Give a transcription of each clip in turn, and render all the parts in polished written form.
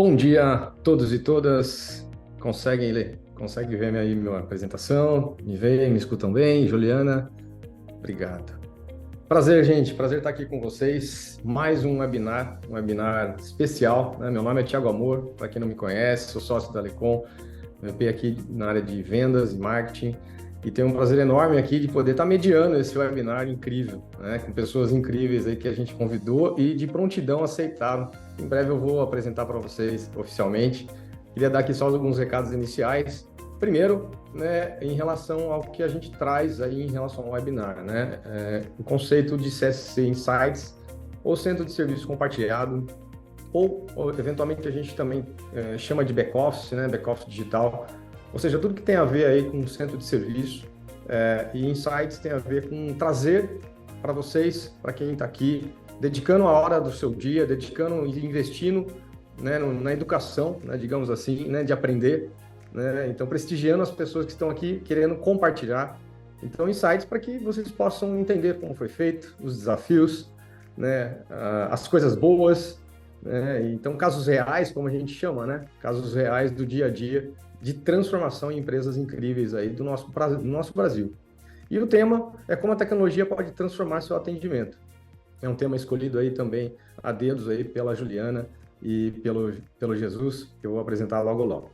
Bom dia a todos e todas. Conseguem ver aí minha apresentação? Me veem, me escutam bem? Juliana, obrigado. Prazer, gente. Prazer estar aqui com vocês. Mais um webinar especial, né? Meu nome é Thiago Amor, para quem não me conhece, sou sócio da Alecom, VP aqui na área de vendas e marketing. E tenho um prazer enorme aqui de poder estar mediando esse webinar incrível, né? Com pessoas incríveis aí que a gente convidou e de prontidão aceitaram. Em breve eu vou apresentar para vocês oficialmente. Queria dar aqui só alguns recados iniciais. Primeiro, né, em relação ao que a gente traz aí em relação ao webinar, né? O conceito de CSC Insights, ou Centro de Serviço Compartilhado, ou eventualmente a gente também chama de back-office, né? Back-office digital, ou seja, tudo que tem a ver aí com o centro de serviço, e Insights tem a ver com trazer para vocês, para quem está aqui, dedicando a hora do seu dia, dedicando e investindo, né, na educação, né, digamos assim, né, de aprender, né, então prestigiando as pessoas que estão aqui querendo compartilhar. Então, Insights para que vocês possam entender como foi feito, os desafios, né, as coisas boas, né, então casos reais, como a gente chama, né, casos reais do dia a dia, de transformação em empresas incríveis aí do nosso Brasil. E o tema é como a tecnologia pode transformar seu atendimento. É um tema escolhido aí também a dedos aí pela Juliana e pelo Jesus, que eu vou apresentar logo logo.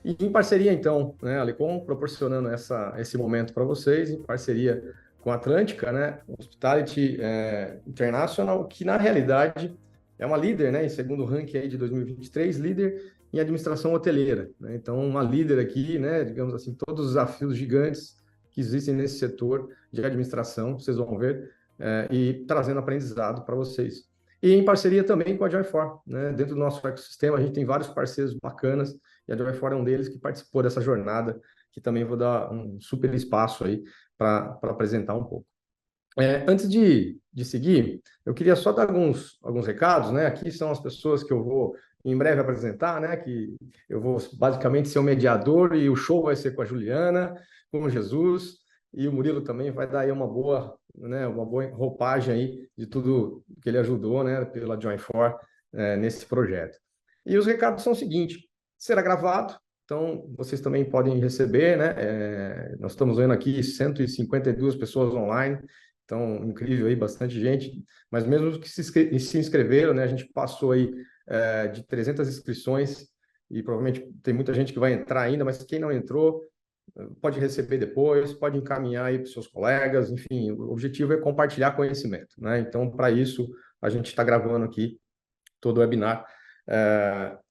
E em parceria, então, né, a Alecom proporcionando esse momento para vocês, em parceria com a Atlântica, né, Hospitality International, que na realidade é uma líder, né, em segundo ranking aí de 2023, líder em administração hoteleira, né? Então, uma líder aqui, né, digamos assim, todos os desafios gigantes que existem nesse setor de administração, vocês vão ver, e trazendo aprendizado para vocês. E em parceria também com a Joy4, né? Dentro do nosso ecossistema, a gente tem vários parceiros bacanas, e a Joy4 é um deles que participou dessa jornada, que também vou dar um super espaço aí para apresentar um pouco. Antes de seguir, eu queria só dar alguns recados, né? Aqui são as pessoas que eu vou em breve apresentar, né? Que eu vou basicamente ser o mediador e o show vai ser com a Juliana, com o Jesus, e o Murilo também vai dar aí uma boa roupagem aí de tudo que ele ajudou, né? Pela Join4 nesse projeto. E os recados são o seguinte: será gravado, então vocês também podem receber, né? Nós estamos vendo aqui 152 pessoas online. Então, incrível aí, bastante gente, mas mesmo que se inscreveram, né, a gente passou aí de 300 inscrições e provavelmente tem muita gente que vai entrar ainda, mas quem não entrou pode receber depois, pode encaminhar aí para os seus colegas, enfim, o objetivo é compartilhar conhecimento, né? Então, para isso, a gente está gravando aqui todo o webinar.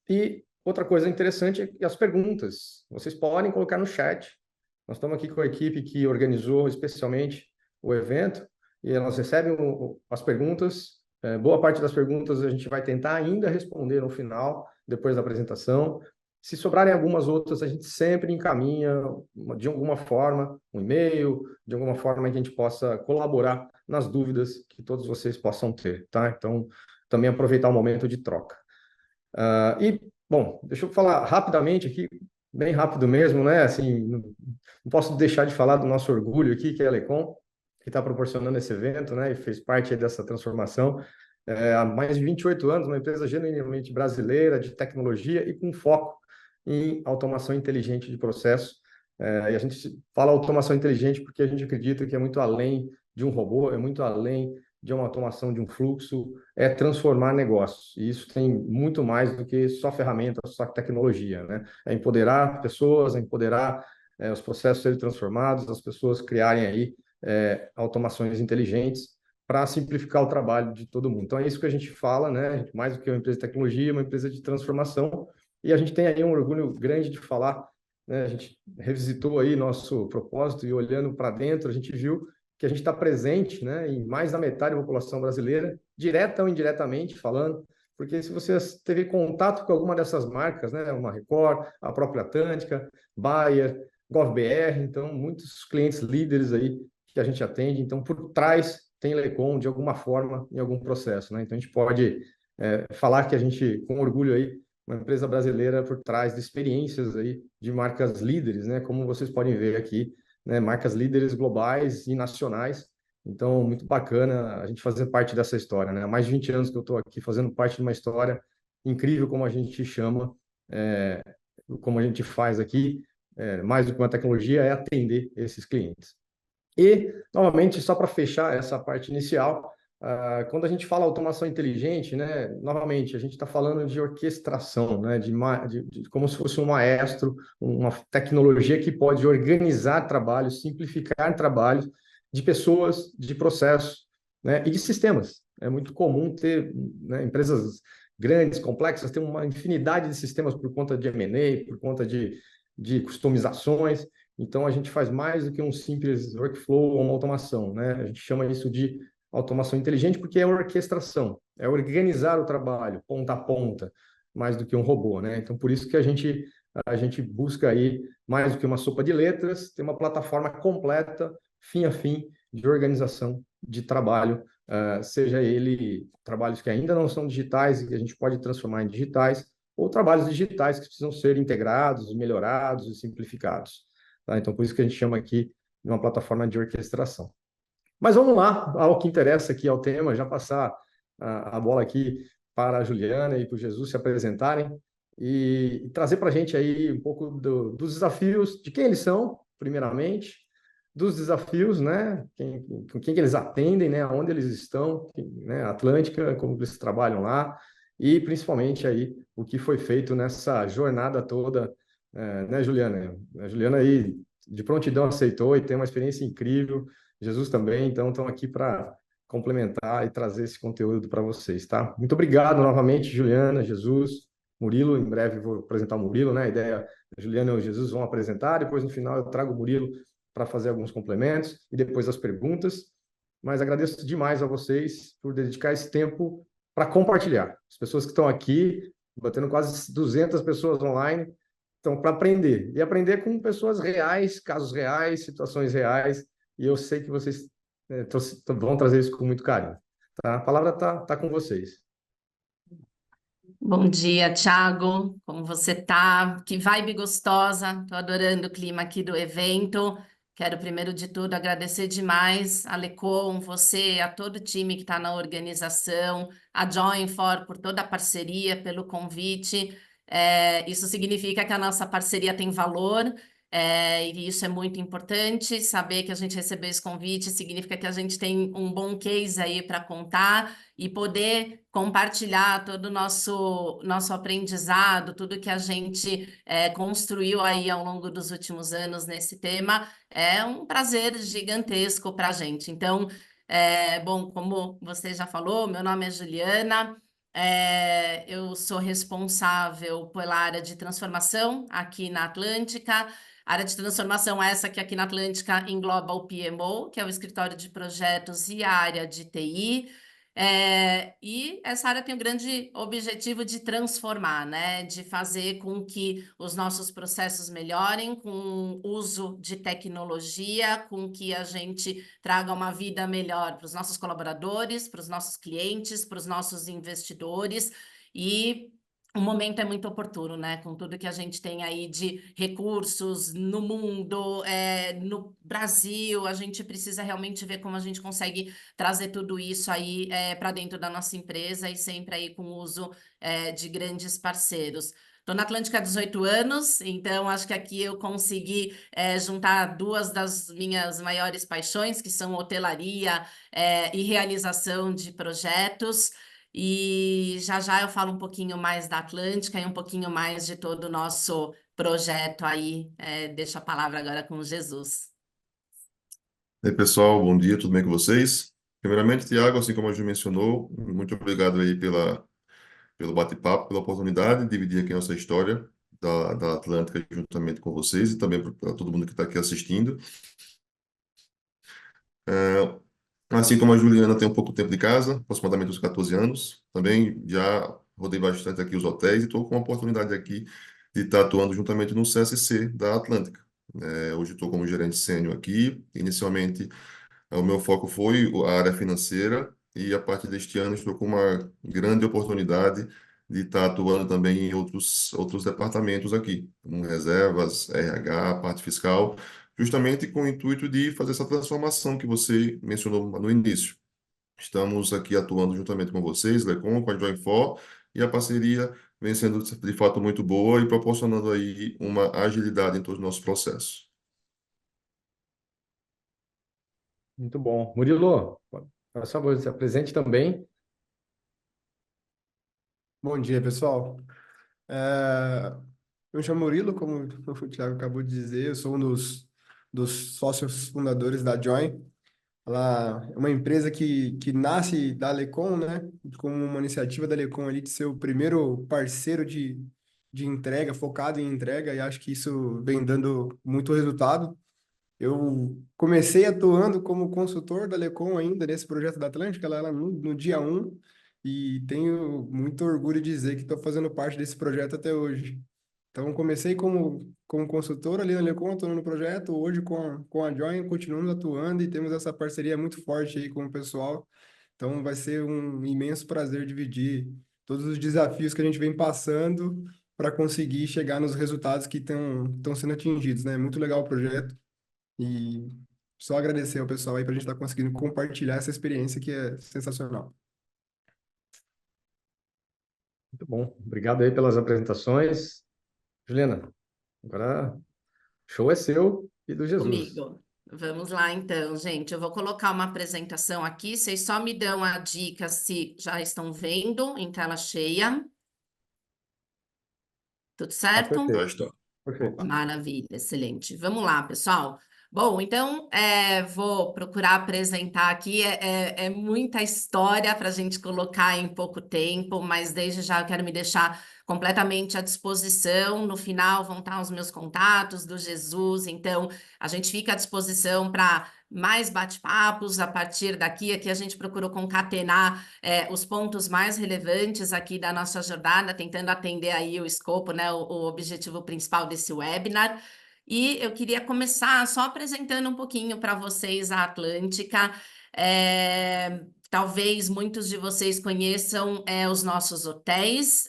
E outra coisa interessante é que as perguntas, vocês podem colocar no chat. Nós estamos aqui com a equipe que organizou especialmente o evento, e elas recebem as perguntas. Boa parte das perguntas a gente vai tentar ainda responder no final, depois da apresentação. Se sobrarem algumas outras, a gente sempre encaminha, de alguma forma, um e-mail, de alguma forma que a gente possa colaborar nas dúvidas que todos vocês possam ter, tá? Então, também aproveitar o momento de troca. Bom, deixa eu falar rapidamente aqui, bem rápido mesmo, né? Assim, não posso deixar de falar do nosso orgulho aqui, que é a Alecom, que está proporcionando esse evento, né? E fez parte dessa transformação. Há mais de 28 anos, uma empresa genuinamente brasileira, de tecnologia e com foco em automação inteligente de processo. E a gente fala automação inteligente porque a gente acredita que é muito além de um robô, é muito além de uma automação de um fluxo, é transformar negócios. E isso tem muito mais do que só ferramenta, só tecnologia, né? É empoderar pessoas, é empoderar os processos serem transformados, as pessoas criarem aí automações inteligentes para simplificar o trabalho de todo mundo. Então é isso que a gente fala, né? Mais do que uma empresa de tecnologia, uma empresa de transformação. E a gente tem aí um orgulho grande de falar, né? A gente revisitou aí nosso propósito e olhando para dentro, a gente viu que a gente está presente, né, em mais da metade da população brasileira, direta ou indiretamente falando, porque se você teve contato com alguma dessas marcas, né, uma Record, a própria Atlântica, Bayer, GovBR, então muitos clientes líderes aí que a gente atende, então por trás tem Lecom de alguma forma em algum processo, né? Então a gente pode falar que a gente, com orgulho aí, uma empresa brasileira por trás de experiências aí de marcas líderes, né, como vocês podem ver aqui, né, marcas líderes globais e nacionais. Então, muito bacana a gente fazer parte dessa história, né? Há mais de 20 anos que eu estou aqui fazendo parte de uma história incrível como a gente chama, é, como a gente faz aqui, mais do que uma tecnologia, é atender esses clientes. E, novamente, só para fechar essa parte inicial, quando a gente fala automação inteligente, né, novamente, a gente está falando de orquestração, né, de como se fosse um maestro, uma tecnologia que pode organizar trabalhos, simplificar trabalhos de pessoas, de processos, né, e de sistemas. É muito comum ter, né, empresas grandes, complexas, ter uma infinidade de sistemas por conta de M&A, por conta de customizações. Então, a gente faz mais do que um simples workflow ou uma automação, né? A gente chama isso de automação inteligente porque é orquestração, é organizar o trabalho, ponta a ponta, mais do que um robô, né? Então, por isso que a gente busca aí, mais do que uma sopa de letras, ter uma plataforma completa, fim a fim, de organização de trabalho, seja ele trabalhos que ainda não são digitais e que a gente pode transformar em digitais, ou trabalhos digitais que precisam ser integrados, melhorados e simplificados. Tá? Então, por isso que a gente chama aqui de uma plataforma de orquestração. Mas vamos lá, ao que interessa aqui ao tema, já passar a bola aqui para a Juliana e para o Jesus se apresentarem e trazer para a gente aí um pouco dos desafios, de quem eles são, primeiramente, dos desafios, né? Com quem que eles atendem, né? Onde eles estão, né? Atlântica, como eles trabalham lá, e principalmente aí o que foi feito nessa jornada toda, né, Juliana? A Juliana aí de prontidão aceitou e tem uma experiência incrível. Jesus também, então estão aqui para complementar e trazer esse conteúdo para vocês, tá? Muito obrigado novamente, Juliana, Jesus, Murilo. Em breve vou apresentar o Murilo, né? A ideia, a Juliana e o Jesus vão apresentar, depois no final eu trago o Murilo para fazer alguns complementos e depois as perguntas. Mas agradeço demais a vocês por dedicar esse tempo para compartilhar. As pessoas que estão aqui, batendo quase 200 pessoas online, estão para aprender. E aprender com pessoas reais, casos reais, situações reais. E eu sei que vocês vão trazer isso com muito carinho. Tá? A palavra tá com vocês. Bom dia, Thiago. Como você tá? Que vibe gostosa. Tô adorando o clima aqui do evento. Quero, primeiro de tudo, agradecer demais a Lecom, você, a todo o time que está na organização, a Joinfor por toda a parceria, pelo convite. Isso significa que a nossa parceria tem valor, e isso é muito importante. Saber que a gente recebeu esse convite significa que a gente tem um bom case aí para contar e poder compartilhar todo o nosso aprendizado, tudo que a gente construiu aí ao longo dos últimos anos nesse tema. É um prazer gigantesco para a gente. Então, bom, como você já falou, meu nome é Juliana. Eu sou responsável pela área de transformação aqui na Atlântica. A área de transformação é essa que aqui na Atlântica engloba o PMO, que é o escritório de projetos, e a área de TI. E essa área tem o grande objetivo de transformar, né? De fazer com que os nossos processos melhorem com o uso de tecnologia, com que a gente traga uma vida melhor para os nossos colaboradores, para os nossos clientes, para os nossos investidores. E o momento é muito oportuno, né? Com tudo que a gente tem aí de recursos no mundo, no Brasil, a gente precisa realmente ver como a gente consegue trazer tudo isso aí para dentro da nossa empresa e sempre aí com o uso de grandes parceiros. Estou na Atlântica há 18 anos, então acho que aqui eu consegui juntar duas das minhas maiores paixões, que são hotelaria e realização de projetos. E já já eu falo um pouquinho mais da Atlântica e um pouquinho mais de todo o nosso projeto aí. Deixo a palavra agora com o Jesus. E aí, pessoal, bom dia, tudo bem com vocês? Primeiramente, Tiago, assim como a Ju mencionou, muito obrigado aí pelo bate-papo, pela oportunidade de dividir aqui a nossa história da Atlântica juntamente com vocês e também para todo mundo que está aqui assistindo. É, assim como a Juliana tem um pouco tempo de casa, aproximadamente uns 14 anos, também já rodei bastante aqui os hotéis e estou com a oportunidade aqui de estar atuando juntamente no CSC da Atlântica. Hoje estou como gerente sênior aqui, inicialmente. O meu foco foi a área financeira e a partir deste ano estou com uma grande oportunidade de estar atuando também em outros departamentos aqui, como reservas, RH, parte fiscal, justamente com o intuito de fazer essa transformação que você mencionou no início. Estamos aqui atuando juntamente com vocês, Lecom, com a Join4, e a parceria vem sendo de fato muito boa e proporcionando aí uma agilidade em todos os nossos processos. Muito bom. Murilo, por favor, se apresente também. Bom dia, pessoal. Eu me chamo Murilo, como o Thiago acabou de dizer, eu sou um dos sócios fundadores da Join. Ela é uma empresa que nasce da Lecom, né? Como uma iniciativa da Lecom ali de ser o primeiro parceiro de entrega, focado em entrega, e acho que isso vem dando muito resultado. Eu comecei atuando como consultor da Lecom ainda nesse projeto da Atlântica, lá no dia 1, e tenho muito orgulho de dizer que estou fazendo parte desse projeto até hoje. Então, comecei como consultor ali na Lecom, atuando no projeto, hoje com a Join, continuamos atuando e temos essa parceria muito forte aí com o pessoal. Então, vai ser um imenso prazer dividir todos os desafios que a gente vem passando para conseguir chegar nos resultados que estão sendo atingidos, né? Muito legal o projeto. E só agradecer ao pessoal aí para a gente estar conseguindo compartilhar essa experiência que é sensacional. Muito bom. Obrigado aí pelas apresentações. Juliana, agora o show é seu e do Jesus. Comigo. Vamos lá, então, gente. Eu vou colocar uma apresentação aqui. Vocês só me dão a dica se já estão vendo em tela cheia. Tudo certo? Já Perfeito. está. Perfeito. Maravilha, excelente. Vamos lá, pessoal. Bom, então, vou procurar apresentar aqui. É muita história para a gente colocar em pouco tempo, mas desde já eu quero me deixar completamente à disposição. No final vão estar os meus contatos do Jesus, então a gente fica à disposição para mais bate-papos a partir daqui. Aqui a gente procurou concatenar os pontos mais relevantes aqui da nossa jornada, tentando atender aí o escopo, né, o objetivo principal desse webinar. E eu queria começar só apresentando um pouquinho para vocês a Atlântica. Talvez muitos de vocês conheçam os nossos hotéis,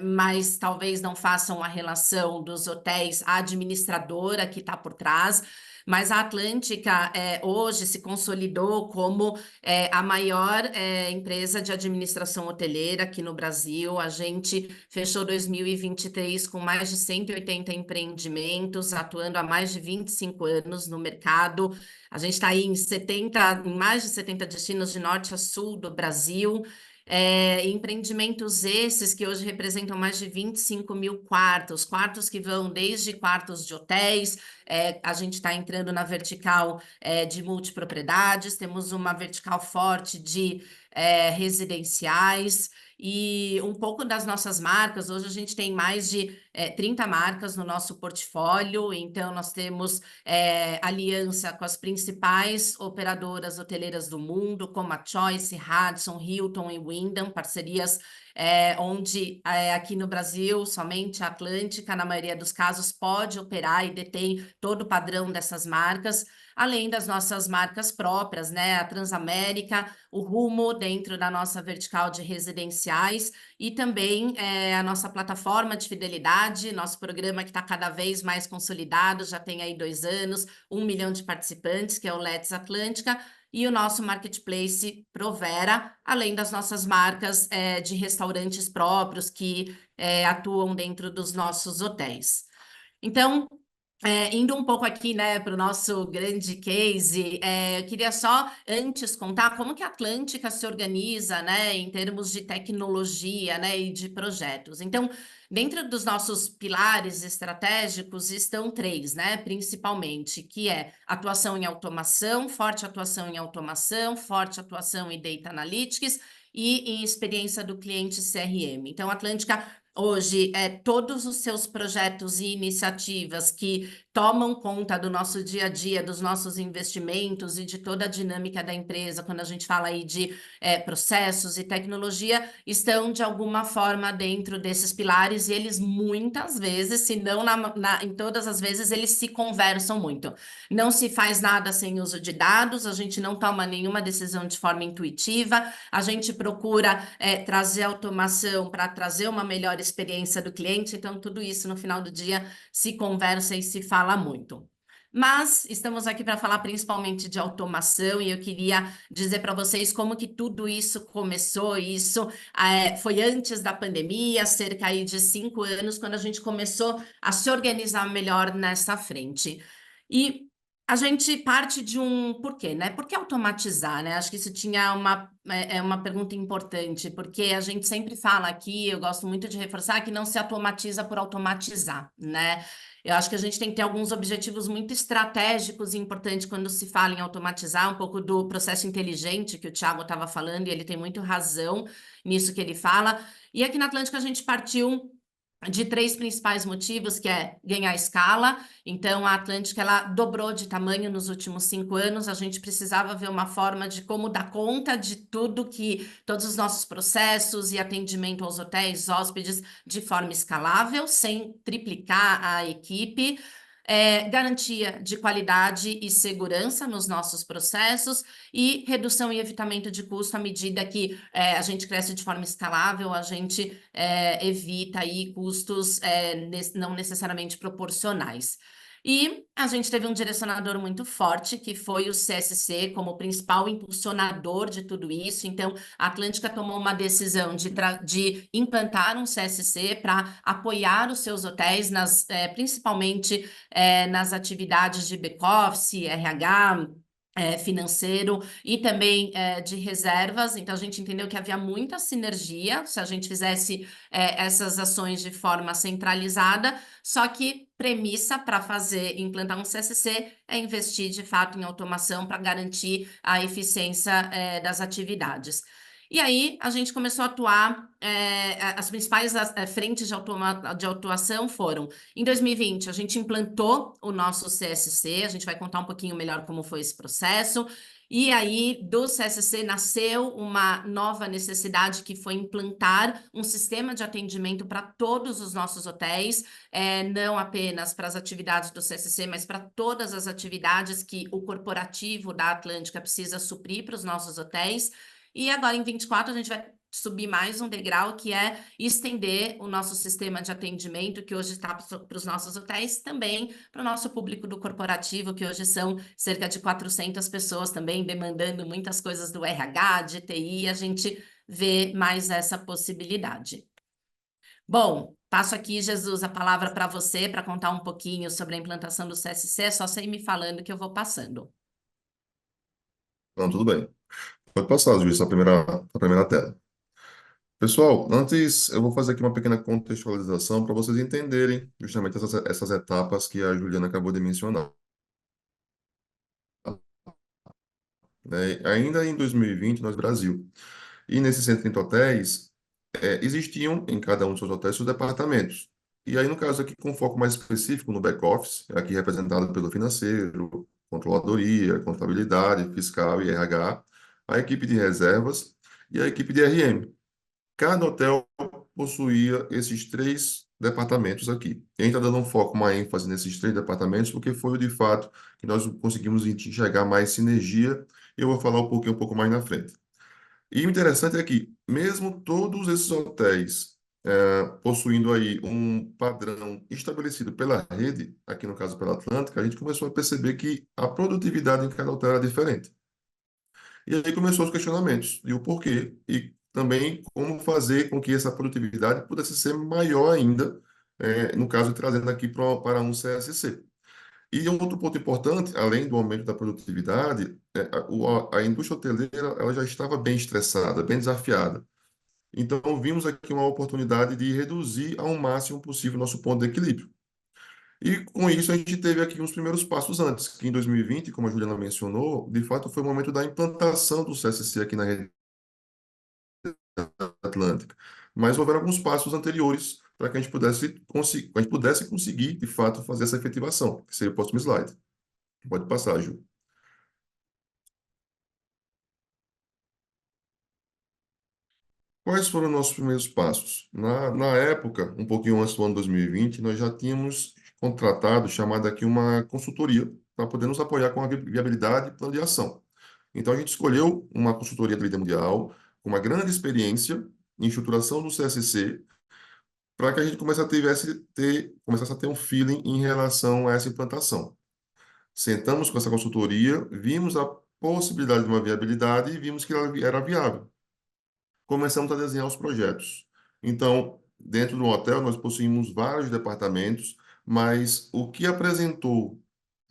mas talvez não façam a relação dos hotéis à administradora que está por trás. Mas a Atlântica hoje se consolidou como a maior empresa de administração hoteleira aqui no Brasil. A gente fechou 2023 com mais de 180 empreendimentos, atuando há mais de 25 anos no mercado. A gente está aí em mais de 70 destinos de norte a sul do Brasil. Empreendimentos esses que hoje representam mais de 25 mil quartos, quartos que vão desde quartos de hotéis, a gente está entrando na vertical de multipropriedades, temos uma vertical forte de residenciais, e um pouco das nossas marcas. Hoje a gente tem mais de 30 marcas no nosso portfólio, então nós temos aliança com as principais operadoras hoteleiras do mundo, como a Choice, Radisson, Hilton e Wyndham, parcerias onde aqui no Brasil somente a Atlântica, na maioria dos casos, pode operar e detém todo o padrão dessas marcas, além das nossas marcas próprias, né? A Transamérica, o Rumo dentro da nossa vertical de residenciais e também a nossa plataforma de fidelidade, nosso programa que está cada vez mais consolidado, já tem aí 2 anos, 1 milhão de participantes, que é o Let's Atlântica, e o nosso marketplace Provera, além das nossas marcas de restaurantes próprios que atuam dentro dos nossos hotéis. Então, indo um pouco aqui, né, para o nosso grande case, eu queria só antes contar como que a Atlântica se organiza, né, em termos de tecnologia, né, e de projetos. Então, dentro dos nossos pilares estratégicos estão 3, né, principalmente, que é atuação em automação, forte atuação em automação, forte atuação em data analytics e em experiência do cliente CRM. Então, a Atlântica hoje, todos os seus projetos e iniciativas que tomam conta do nosso dia a dia, dos nossos investimentos e de toda a dinâmica da empresa, quando a gente fala aí de processos e tecnologia, estão de alguma forma dentro desses pilares e eles muitas vezes, se não em todas as vezes, eles se conversam muito. Não se faz nada sem uso de dados, a gente não toma nenhuma decisão de forma intuitiva, a gente procura trazer automação para trazer uma melhor experiência do cliente, então tudo isso no final do dia se conversa e se fala muito. Mas estamos aqui para falar principalmente de automação e eu queria dizer para vocês como que tudo isso começou. Isso foi antes da pandemia, cerca aí de 5 anos, quando a gente começou a se organizar melhor nessa frente. E a gente parte de um porquê, né? Por que automatizar, né? Acho que isso tinha uma pergunta importante, porque a gente sempre fala aqui, eu gosto muito de reforçar, que não se automatiza por automatizar, né? Eu acho que a gente tem que ter alguns objetivos muito estratégicos e importantes quando se fala em automatizar, um pouco do processo inteligente que o Thiago estava falando, e ele tem muito razão nisso que ele fala. E aqui na Atlântica a gente partiu de 3 principais motivos, que é ganhar escala. Então, a Atlântica, ela dobrou de tamanho nos últimos 5 anos. A gente precisava ver uma forma de como dar conta de tudo que, todos os nossos processos e atendimento aos hotéis, hóspedes, de forma escalável, sem triplicar a equipe. Garantia de qualidade e segurança nos nossos processos e redução e evitamento de custo à medida que a gente cresce de forma escalável, a gente evita aí custos não necessariamente proporcionais. E a gente teve um direcionador muito forte, que foi o CSC, como principal impulsionador de tudo isso. Então, a Atlântica tomou uma decisão de implantar um CSC para apoiar os seus hotéis, principalmente nas atividades de back-office, RH, financeiro e também de reservas. Então, a gente entendeu que havia muita sinergia se a gente fizesse essas ações de forma centralizada, só que premissa para implantar um CSC é investir de fato em automação para garantir a eficiência das atividades. E aí a gente começou a atuar, as principais frentes de atuação foram, em 2020, a gente implantou o nosso CSC, a gente vai contar um pouquinho melhor como foi esse processo, e aí do CSC nasceu uma nova necessidade que foi implantar um sistema de atendimento para todos os nossos hotéis, não apenas para as atividades do CSC, mas para todas as atividades que o corporativo da Atlântica precisa suprir para os nossos hotéis. E agora, em 24, a gente vai subir mais um degrau, que é estender o nosso sistema de atendimento, que hoje está para os nossos hotéis, também para o nosso público do corporativo, que hoje são cerca de 400 pessoas também, demandando muitas coisas do RH, de TI, a gente vê mais essa possibilidade. Bom, passo aqui, Jesus, a palavra para você, para contar um pouquinho sobre a implantação do CSC, é só você ir me falando que eu vou passando. Não, tudo bem. Pode passar, Juiz, a primeira tela. Pessoal, antes eu vou fazer aqui uma pequena contextualização para vocês entenderem justamente essas etapas que a Juliana acabou de mencionar. Né? Ainda em 2020, nós Brasil. E nesses 130 hotéis, existiam em cada um dos seus hotéis seus departamentos. E aí, no caso aqui, com foco mais específico no back-office, aqui representado pelo financeiro, controladoria, contabilidade, fiscal e RH, a equipe de reservas e a equipe de RM. Cada hotel possuía esses 3 departamentos aqui. E a gente está dando um foco, uma ênfase nesses 3 departamentos, porque foi de fato que nós conseguimos enxergar mais sinergia, e eu vou falar um pouco mais na frente. E o interessante é que, mesmo todos esses hotéis possuindo aí um padrão estabelecido pela rede, aqui no caso pela Atlântica, a gente começou a perceber que a produtividade em cada hotel era diferente. E aí começou os questionamentos e o porquê, e também como fazer com que essa produtividade pudesse ser maior ainda, no caso, trazendo aqui para um CSC. E um outro ponto importante, além do aumento da produtividade, a indústria hoteleira ela já estava bem estressada, bem desafiada. Então, vimos aqui uma oportunidade de reduzir ao máximo possível o nosso ponto de equilíbrio. E com isso, a gente teve aqui uns primeiros passos antes, que em 2020, como a Juliana mencionou, de fato foi o momento da implantação do CSC aqui na rede Atlântica. Mas houveram alguns passos anteriores para que a gente pudesse conseguir, de fato, fazer essa efetivação, que seria o próximo slide. Pode passar, Ju. Quais foram os nossos primeiros passos? Na época, um pouquinho antes do ano 2020, nós já tínhamos contratado, chamado aqui uma consultoria, para poder nos apoiar com a viabilidade e plano de ação. Então, a gente escolheu uma consultoria de líder mundial, com uma grande experiência em estruturação do CSC, para que a gente começasse a ter um feeling em relação a essa implantação. Sentamos com essa consultoria, vimos a possibilidade de uma viabilidade e vimos que ela era viável. Começamos a desenhar os projetos. Então, dentro do hotel, nós possuímos vários departamentos, mas o que apresentou,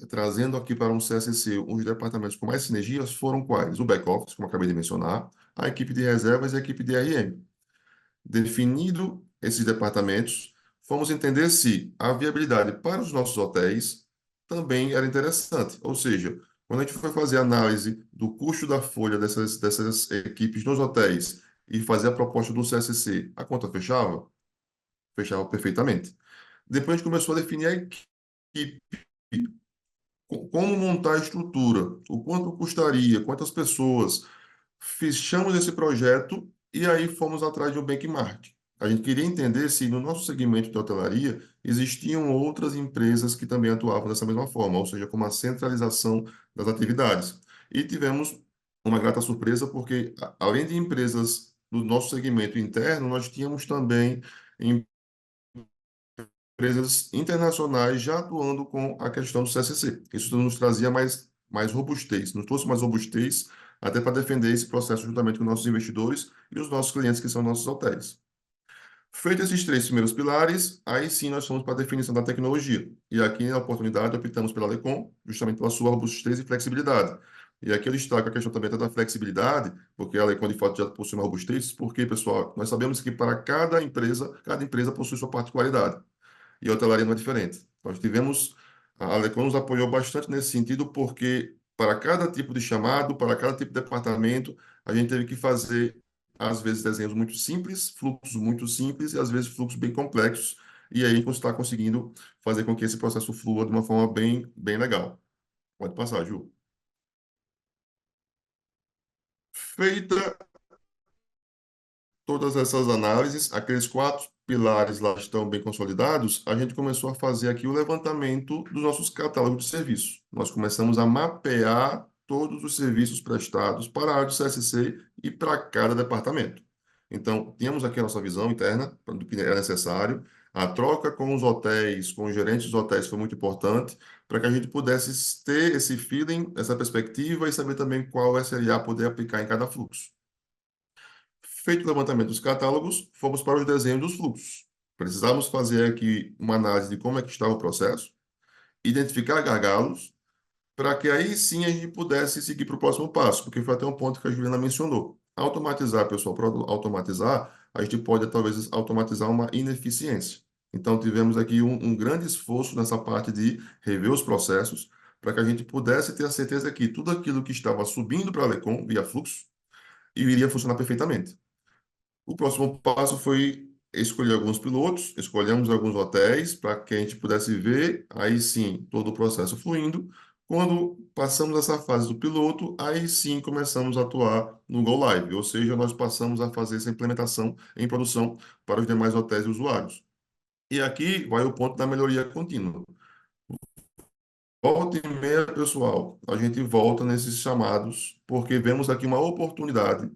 trazendo aqui para um CSC, os departamentos com mais sinergias foram quais? O back-office, como eu acabei de mencionar, a equipe de reservas e a equipe de RM. Definido esses departamentos, fomos entender se a viabilidade para os nossos hotéis também era interessante. Ou seja, quando a gente foi fazer a análise do custo da folha dessas equipes nos hotéis e fazer a proposta do CSC, a conta fechava? Fechava perfeitamente. Depois a gente começou a definir a equipe, como montar a estrutura, o quanto custaria, quantas pessoas. Fechamos esse projeto e aí fomos atrás de um benchmark. A gente queria entender se no nosso segmento de hotelaria existiam outras empresas que também atuavam dessa mesma forma, ou seja, com uma centralização das atividades. E tivemos uma grata surpresa, porque além de empresas do nosso segmento interno, nós tínhamos também empresas internacionais já atuando com a questão do CSC. Isso nos trazia mais robustez, nos trouxe mais robustez até para defender esse processo juntamente com nossos investidores e os nossos clientes, que são nossos hotéis. Feito esses três primeiros pilares, aí sim nós fomos para a definição da tecnologia. E aqui, na oportunidade, optamos pela Lecom, justamente pela sua robustez e flexibilidade. E aqui eu destaco a questão também da flexibilidade, porque a Lecom, de fato, já possui uma robustez, porque, pessoal, nós sabemos que para cada empresa possui sua particularidade e a hotelaria não é diferente. Nós tivemos, a Alecon nos apoiou bastante nesse sentido, porque para cada tipo de chamado, para cada tipo de departamento, a gente teve que fazer, às vezes, desenhos muito simples, fluxos muito simples e, às vezes, fluxos bem complexos. E aí a gente está conseguindo fazer com que esse processo flua de uma forma bem legal. Pode passar, Ju. Feita todas essas análises, aqueles quatro pilares lá estão bem consolidados, a gente começou a fazer aqui o levantamento dos nossos catálogos de serviços. Nós começamos a mapear todos os serviços prestados para a área de CSC e para cada departamento. Então, tínhamos aqui a nossa visão interna do que era necessário. A troca com os hotéis, com os gerentes dos hotéis foi muito importante para que a gente pudesse ter esse feeling, essa perspectiva e saber também qual SLA poder aplicar em cada fluxo. Feito o levantamento dos catálogos, fomos para os desenhos dos fluxos. Precisamos fazer aqui uma análise de como é que estava o processo, identificar gargalos, para que aí sim a gente pudesse seguir para o próximo passo, porque foi até um ponto que a Juliana mencionou. Automatizar, pessoal, para automatizar, a gente pode talvez automatizar uma ineficiência. Então, tivemos aqui um grande esforço nessa parte de rever os processos, para que a gente pudesse ter a certeza que tudo aquilo que estava subindo para a Lecom via fluxo iria funcionar perfeitamente. O próximo passo foi escolher alguns pilotos, escolhemos alguns hotéis para que a gente pudesse ver, aí sim, todo o processo fluindo. Quando passamos essa fase do piloto, aí sim começamos a atuar no Go Live, ou seja, nós passamos a fazer essa implementação em produção para os demais hotéis e usuários. E aqui vai o ponto da melhoria contínua. Volta e meia, pessoal, a gente volta nesses chamados, porque vemos aqui uma oportunidade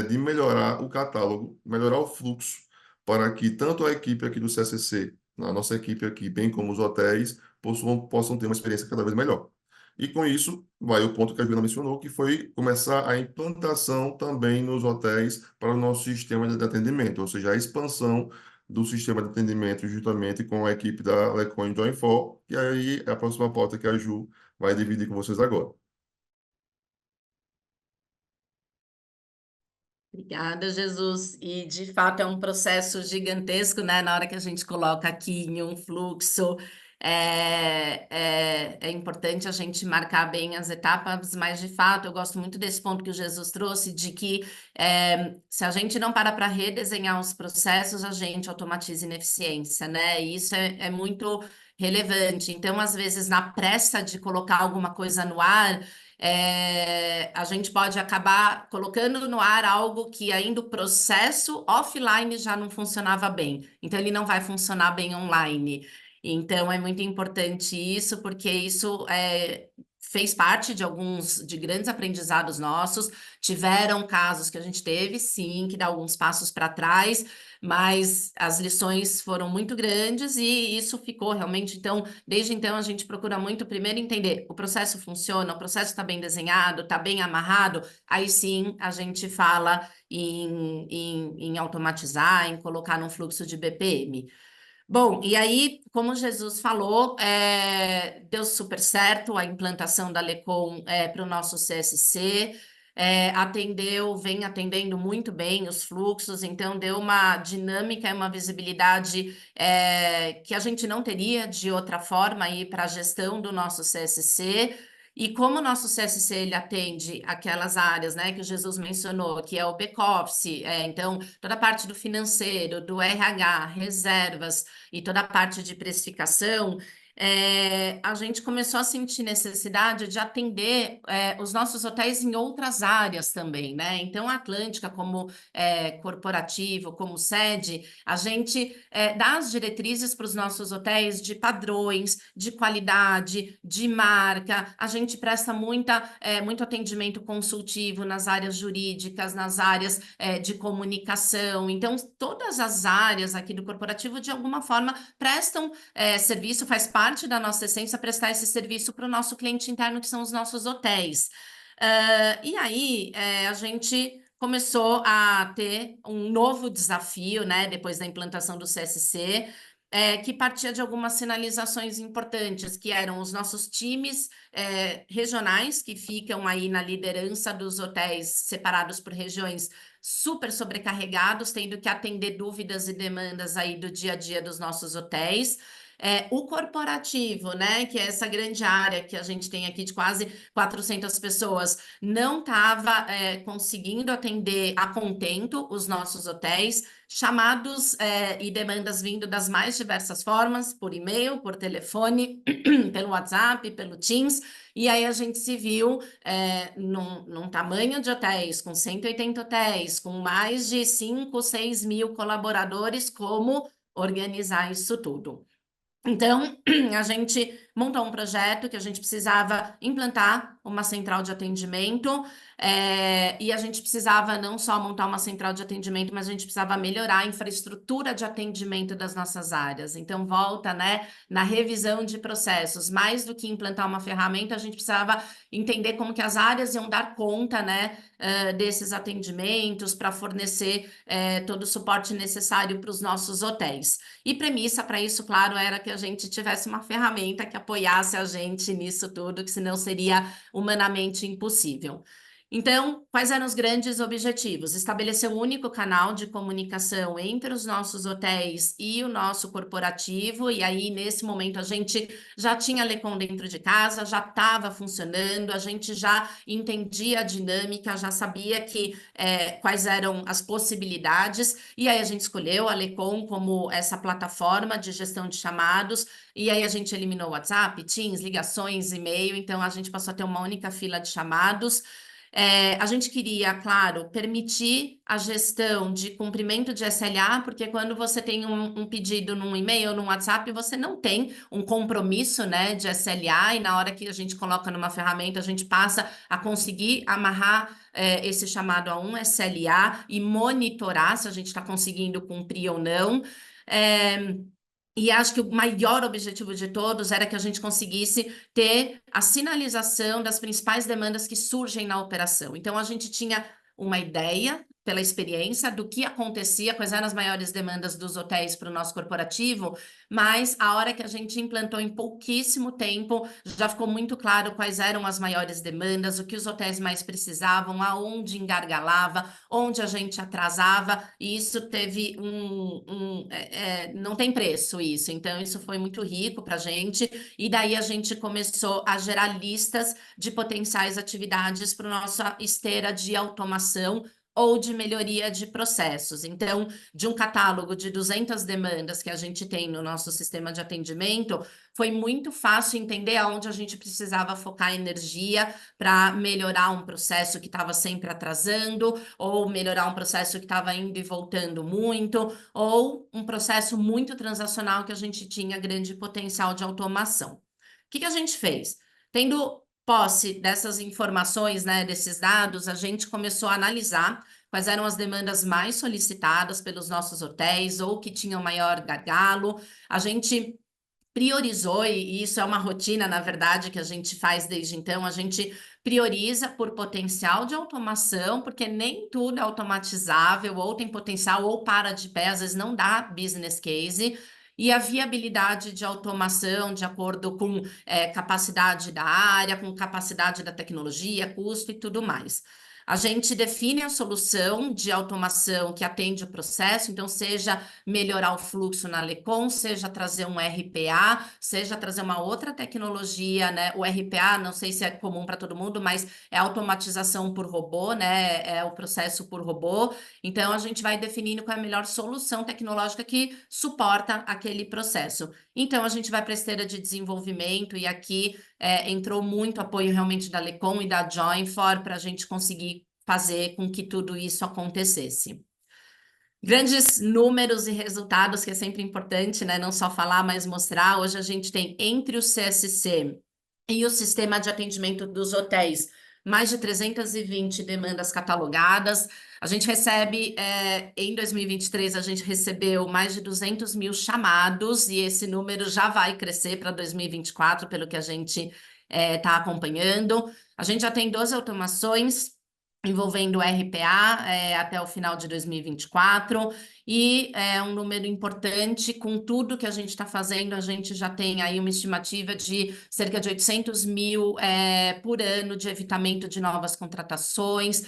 de melhorar o catálogo, melhorar o fluxo, para que tanto a equipe aqui do CCC, a nossa equipe aqui, bem como os hotéis, possam ter uma experiência cada vez melhor. E com isso, vai o ponto que a Juliana mencionou, que foi começar a implantação também nos hotéis para o nosso sistema de atendimento, ou seja, a expansão do sistema de atendimento juntamente com a equipe da Lecon Join For, e aí é a próxima pauta que a Ju vai dividir com vocês agora. Obrigada, Jesus. E de fato é um processo gigantesco, né? Na hora que a gente coloca aqui em um fluxo, é importante a gente marcar bem as etapas, mas de fato eu gosto muito desse ponto que o Jesus trouxe, de que se a gente não para redesenhar os processos, a gente automatiza ineficiência, né? E isso é muito relevante. Então, às vezes, na pressa de colocar alguma coisa no ar, a gente pode acabar colocando no ar algo que ainda o processo offline já não funcionava bem. Então, ele não vai funcionar bem online. Então, é muito importante isso, porque isso fez parte de grandes aprendizados nossos. Tiveram casos que a gente teve, sim, que dá alguns passos para trás, mas as lições foram muito grandes e isso ficou realmente. Então, desde então, a gente procura muito primeiro entender: o processo funciona, o processo está bem desenhado, está bem amarrado, aí sim a gente fala em automatizar, em colocar num fluxo de BPM. Bom, e aí, como Jesus falou, deu super certo a implantação da Lecom para o nosso CSC, vem atendendo muito bem os fluxos, então deu uma dinâmica e uma visibilidade que a gente não teria de outra forma aí para a gestão do nosso CSC. E como o nosso CSC ele atende aquelas áreas, né, que o Jesus mencionou, que é o back-office, então toda a parte do financeiro, do RH, reservas e toda a parte de precificação, a gente começou a sentir necessidade de atender os nossos hotéis em outras áreas também, né? Então, a Atlântica, como corporativo, como sede, a gente dá as diretrizes para os nossos hotéis de padrões, de qualidade, de marca. A gente presta muito atendimento consultivo nas áreas jurídicas, nas áreas de comunicação. Então, todas as áreas aqui do corporativo, de alguma forma, prestam serviço, faz parte da nossa essência prestar esse serviço para o nosso cliente interno, que são os nossos hotéis. E aí, a gente começou a ter um novo desafio, né, depois da implantação do CSC, que partia de algumas sinalizações importantes, que eram os nossos times regionais, que ficam aí na liderança dos hotéis separados por regiões, super sobrecarregados, tendo que atender dúvidas e demandas aí do dia a dia dos nossos hotéis. O corporativo, né, que é essa grande área que a gente tem aqui de quase 400 pessoas, não estava conseguindo atender a contento os nossos hotéis, chamados e demandas vindo das mais diversas formas, por e-mail, por telefone, pelo WhatsApp, pelo Teams, e aí a gente se viu num tamanho de hotéis, com 180 hotéis, com mais de 5, 6 mil colaboradores, como organizar isso tudo. Então, a gente montou um projeto que a gente precisava implantar uma central de atendimento, e a gente precisava não só montar uma central de atendimento, mas a gente precisava melhorar a infraestrutura de atendimento das nossas áreas. Então, volta, né, na revisão de processos. Mais do que implantar uma ferramenta, a gente precisava entender como que as áreas iam dar conta, né, desses atendimentos para fornecer todo o suporte necessário para os nossos hotéis. E premissa para isso, claro, era que a gente tivesse uma ferramenta que apoiasse a gente nisso tudo, que senão seria humanamente impossível. Então, quais eram os grandes objetivos? Estabelecer um único canal de comunicação entre os nossos hotéis e o nosso corporativo, e aí, nesse momento, a gente já tinha Lecom dentro de casa, já estava funcionando, a gente já entendia a dinâmica, já sabia quais eram as possibilidades, e aí a gente escolheu a Lecom como essa plataforma de gestão de chamados, e aí a gente eliminou o WhatsApp, Teams, ligações, e-mail, então a gente passou a ter uma única fila de chamados. A gente queria, claro, permitir a gestão de cumprimento de SLA, porque quando você tem um pedido num e-mail ou num WhatsApp, você não tem um compromisso, né, de SLA, e na hora que a gente coloca numa ferramenta, a gente passa a conseguir amarrar esse chamado a um SLA e monitorar se a gente está conseguindo cumprir ou não. E acho que o maior objetivo de todos era que a gente conseguisse ter a sinalização das principais demandas que surgem na operação. Então, a gente tinha uma ideia, pela experiência, do que acontecia, quais eram as maiores demandas dos hotéis para o nosso corporativo, mas a hora que a gente implantou em pouquíssimo tempo, já ficou muito claro quais eram as maiores demandas, o que os hotéis mais precisavam, aonde engargalava, onde a gente atrasava, e isso teve não tem preço isso, então isso foi muito rico para a gente, e daí a gente começou a gerar listas de potenciais atividades para nossa esteira de automação, ou de melhoria de processos. Então, de um catálogo de 200 demandas que a gente tem no nosso sistema de atendimento, foi muito fácil entender aonde a gente precisava focar energia para melhorar um processo que estava sempre atrasando, ou melhorar um processo que estava indo e voltando muito, ou um processo muito transacional que a gente tinha grande potencial de automação. O que a gente fez? Tendo posse dessas informações, né, desses dados, a gente começou a analisar quais eram as demandas mais solicitadas pelos nossos hotéis ou que tinham maior gargalo. A gente priorizou, e isso é uma rotina, na verdade, que a gente faz desde então, a gente prioriza por potencial de automação, porque nem tudo é automatizável, ou tem potencial, ou para de pé, às vezes não dá business case, e a viabilidade de automação de acordo com capacidade da área, com capacidade da tecnologia, custo e tudo mais. A gente define a solução de automação que atende o processo, então seja melhorar o fluxo na Lecon, seja trazer um RPA, seja trazer uma outra tecnologia, né? O RPA, não sei se é comum para todo mundo, mas é automatização por robô, né? É o processo por robô. Então a gente vai definindo qual é a melhor solução tecnológica que suporta aquele processo. Então a gente vai para a esteira de desenvolvimento e aqui entrou muito apoio realmente da Lecon e da Joinfor para a gente conseguir fazer com que tudo isso acontecesse. Grandes números e resultados, que é sempre importante, né? Não só falar, mas mostrar. Hoje a gente tem entre o CSC e o sistema de atendimento dos hotéis mais de 320 demandas catalogadas. A gente recebe, em 2023, a gente recebeu mais de 200 mil chamados e esse número já vai crescer para 2024, pelo que a gente está acompanhando. A gente já tem 12 automações envolvendo o RPA até o final de 2024, e é um número importante. Com tudo que a gente está fazendo, a gente já tem aí uma estimativa de cerca de 800 mil por ano de evitamento de novas contratações,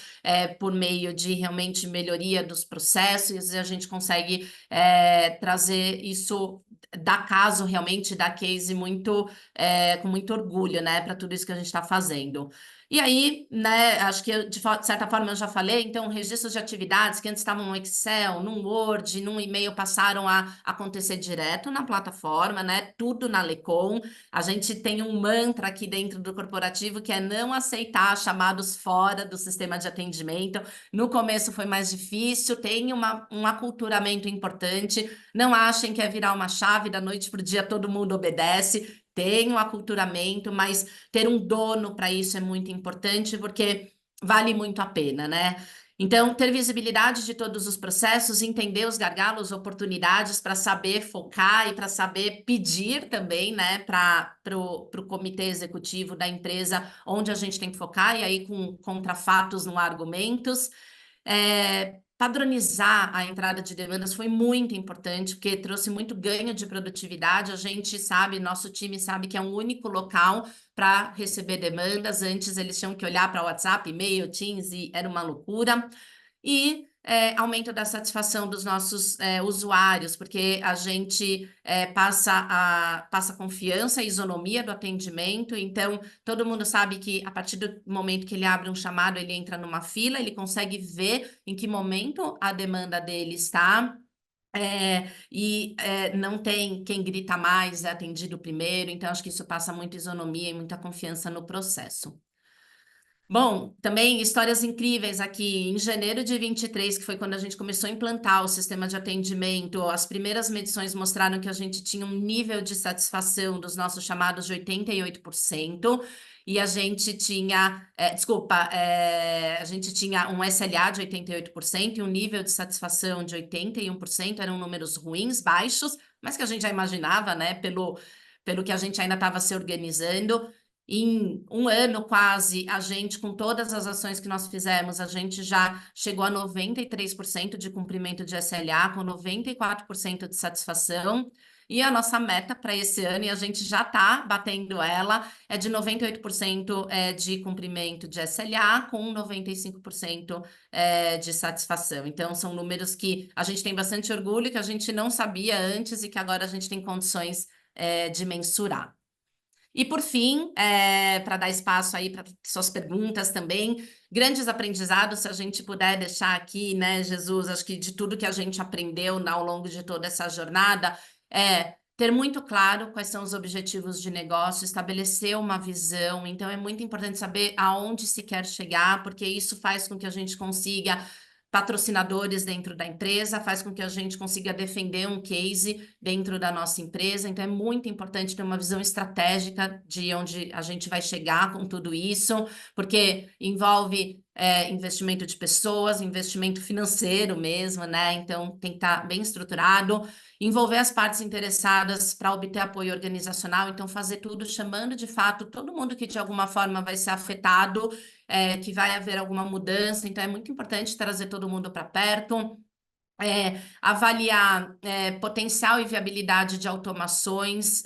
por meio de realmente melhoria dos processos, e a gente consegue trazer isso, dá caso realmente, dá case muito, com muito orgulho, né, para tudo isso que a gente está fazendo. E aí, né, acho que de certa forma eu já falei, então registros de atividades que antes estavam no Excel, num Word, num e-mail, passaram a acontecer direto na plataforma, né, tudo na Lecon. A gente tem um mantra aqui dentro do corporativo que é não aceitar chamados fora do sistema de atendimento. No começo foi mais difícil, tem um aculturamento importante, não achem que é virar uma chave da noite para o dia todo mundo obedece. Tem um aculturamento, mas ter um dono para isso é muito importante, porque vale muito a pena, né? Então, ter visibilidade de todos os processos, entender os gargalos, oportunidades para saber focar e para saber pedir também, né, para o comitê executivo da empresa onde a gente tem que focar, e aí com contrafatos, não argumentos. Padronizar a entrada de demandas foi muito importante, porque trouxe muito ganho de produtividade. A gente sabe, nosso time sabe que é um único local para receber demandas. Antes eles tinham que olhar para o WhatsApp, e-mail, Teams, e era uma loucura. E aumento da satisfação dos nossos usuários, porque a gente passa confiança e isonomia do atendimento. Então, todo mundo sabe que a partir do momento que ele abre um chamado, ele entra numa fila, ele consegue ver em que momento a demanda dele está. Não tem quem grita mais, é atendido primeiro. Então, acho que isso passa muita isonomia e muita confiança no processo. Bom, também histórias incríveis aqui. Em janeiro de 23, que foi quando a gente começou a implantar o sistema de atendimento, as primeiras medições mostraram que a gente tinha um nível de satisfação dos nossos chamados de 88%, e a gente tinha, a gente tinha um SLA de 88% e um nível de satisfação de 81%, eram números ruins, baixos, mas que a gente já imaginava, né, pelo que a gente ainda estava se organizando. Em um ano quase, a gente, com todas as ações que nós fizemos, a gente já chegou a 93% de cumprimento de SLA, com 94% de satisfação. E a nossa meta para esse ano, e a gente já está batendo ela, é de 98% de cumprimento de SLA, com 95% de satisfação. Então, são números que a gente tem bastante orgulho, que a gente não sabia antes e que agora a gente tem condições de mensurar. E por fim, para dar espaço aí para suas perguntas também, grandes aprendizados, se a gente puder deixar aqui, né, Jesus, acho que de tudo que a gente aprendeu ao longo de toda essa jornada, ter muito claro quais são os objetivos de negócio, estabelecer uma visão. Então, é muito importante saber aonde se quer chegar, porque isso faz com que a gente consiga patrocinadores dentro da empresa, faz com que a gente consiga defender um case dentro da nossa empresa. Então, é muito importante ter uma visão estratégica de onde a gente vai chegar com tudo isso, porque envolve investimento de pessoas, investimento financeiro mesmo, né? Então, tem que estar bem estruturado, envolver as partes interessadas para obter apoio organizacional, então fazer tudo chamando de fato todo mundo que de alguma forma vai ser afetado, que vai haver alguma mudança, então é muito importante trazer todo mundo para perto. Avaliar potencial e viabilidade de automações,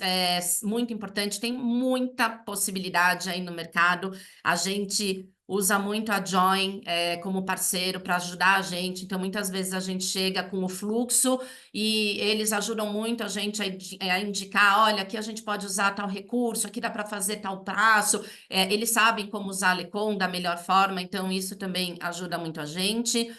muito importante, tem muita possibilidade aí no mercado. A gente usa muito a Join como parceiro para ajudar a gente, então muitas vezes a gente chega com o fluxo e eles ajudam muito a gente a indicar, olha, aqui a gente pode usar tal recurso, aqui dá para fazer tal traço, eles sabem como usar a Lecon da melhor forma, então isso também ajuda muito a gente.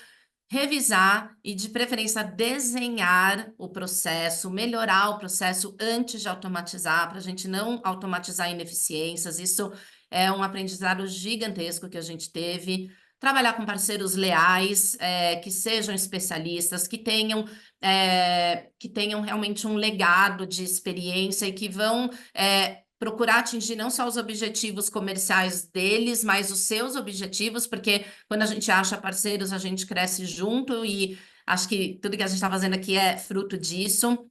Revisar e, de preferência, desenhar o processo, melhorar o processo antes de automatizar, para a gente não automatizar ineficiências. Isso é um aprendizado gigantesco que a gente teve. Trabalhar com parceiros leais, que sejam especialistas, que tenham realmente um legado de experiência e que vão procurar atingir não só os objetivos comerciais deles, mas os seus objetivos, porque quando a gente acha parceiros, a gente cresce junto e acho que tudo que a gente está fazendo aqui é fruto disso.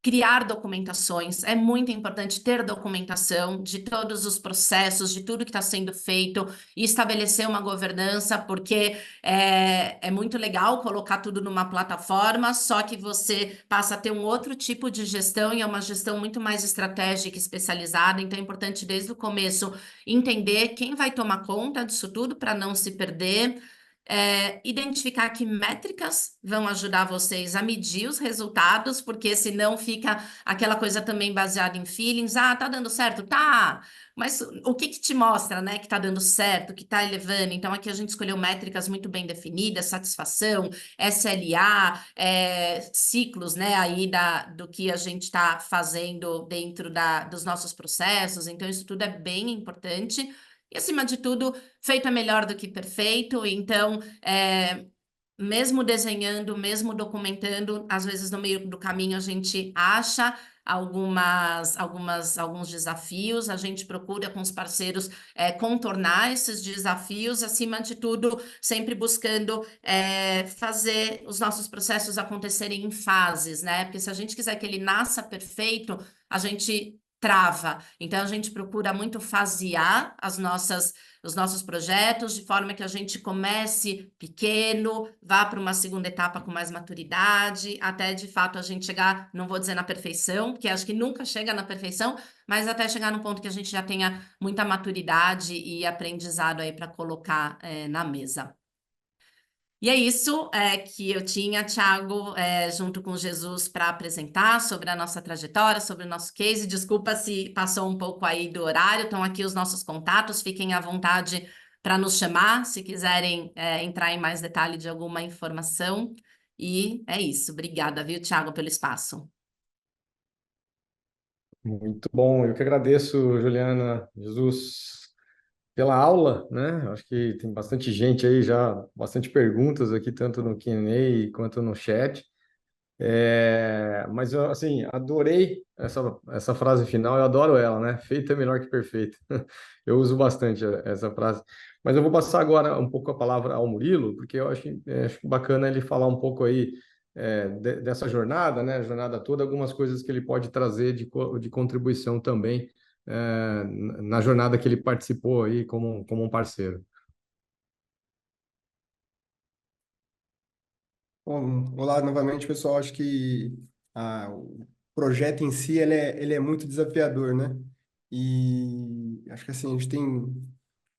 Criar documentações, é muito importante ter documentação de todos os processos, de tudo que está sendo feito e estabelecer uma governança, porque é muito legal colocar tudo numa plataforma, só que você passa a ter um outro tipo de gestão e é uma gestão muito mais estratégica e especializada, então é importante desde o começo entender quem vai tomar conta disso tudo para não se perder. Identificar que métricas vão ajudar vocês a medir os resultados, porque senão fica aquela coisa também baseada em feelings. Ah, tá dando certo? Tá! Mas o que te mostra, né, que tá dando certo, que tá elevando? Então, aqui a gente escolheu métricas muito bem definidas, satisfação, SLA, ciclos, né, aí do que a gente está fazendo dentro dos nossos processos. Então, isso tudo é bem importante. E, acima de tudo, feito é melhor do que perfeito, então, mesmo desenhando, mesmo documentando, às vezes no meio do caminho a gente acha alguns desafios, a gente procura com os parceiros contornar esses desafios, acima de tudo, sempre buscando fazer os nossos processos acontecerem em fases, né? Porque se a gente quiser que ele nasça perfeito, a gente trava. Então, a gente procura muito fasear os nossos projetos, de forma que a gente comece pequeno, vá para uma segunda etapa com mais maturidade, até de fato a gente chegar, não vou dizer na perfeição, porque acho que nunca chega na perfeição, mas até chegar no ponto que a gente já tenha muita maturidade e aprendizado aí para colocar na mesa. E é isso que eu tinha, Thiago, junto com Jesus, para apresentar sobre a nossa trajetória, sobre o nosso case. Desculpa se passou um pouco aí do horário, estão aqui os nossos contatos, fiquem à vontade para nos chamar, se quiserem entrar em mais detalhe de alguma informação. E é isso. Obrigada, viu, Thiago, pelo espaço. Muito bom. Eu que agradeço, Juliana, Jesus, pela aula, né? Acho que tem bastante gente aí já, bastante perguntas aqui, tanto no Q&A quanto no chat. Mas eu, assim, adorei essa frase final, eu adoro ela, né? Feito é melhor que perfeito. Eu uso bastante essa frase. Mas eu vou passar agora um pouco a palavra ao Murilo, porque eu acho bacana ele falar um pouco aí dessa jornada, né? A jornada toda, algumas coisas que ele pode trazer de contribuição também na jornada que ele participou aí como um parceiro. Bom, olá novamente, pessoal. Acho que o projeto em si ele é muito desafiador, né? E acho que assim, a gente tem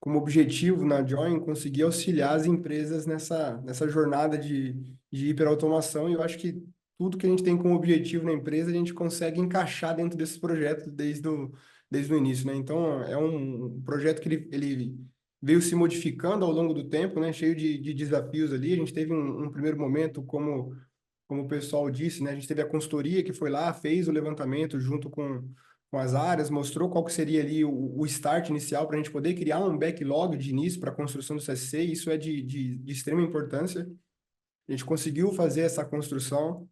como objetivo na Join conseguir auxiliar as empresas nessa jornada de hiperautomação. E eu acho que tudo que a gente tem como objetivo na empresa, a gente consegue encaixar dentro desse projeto desde o início, né? Então, é um projeto que ele veio se modificando ao longo do tempo, né? Cheio de desafios ali. A gente teve um primeiro momento, como o pessoal disse, né? A gente teve a consultoria que foi lá, fez o levantamento junto com as áreas, mostrou qual que seria ali o start inicial para a gente poder criar um backlog de início para a construção do CSC. Isso é de extrema importância. A gente conseguiu fazer essa construção.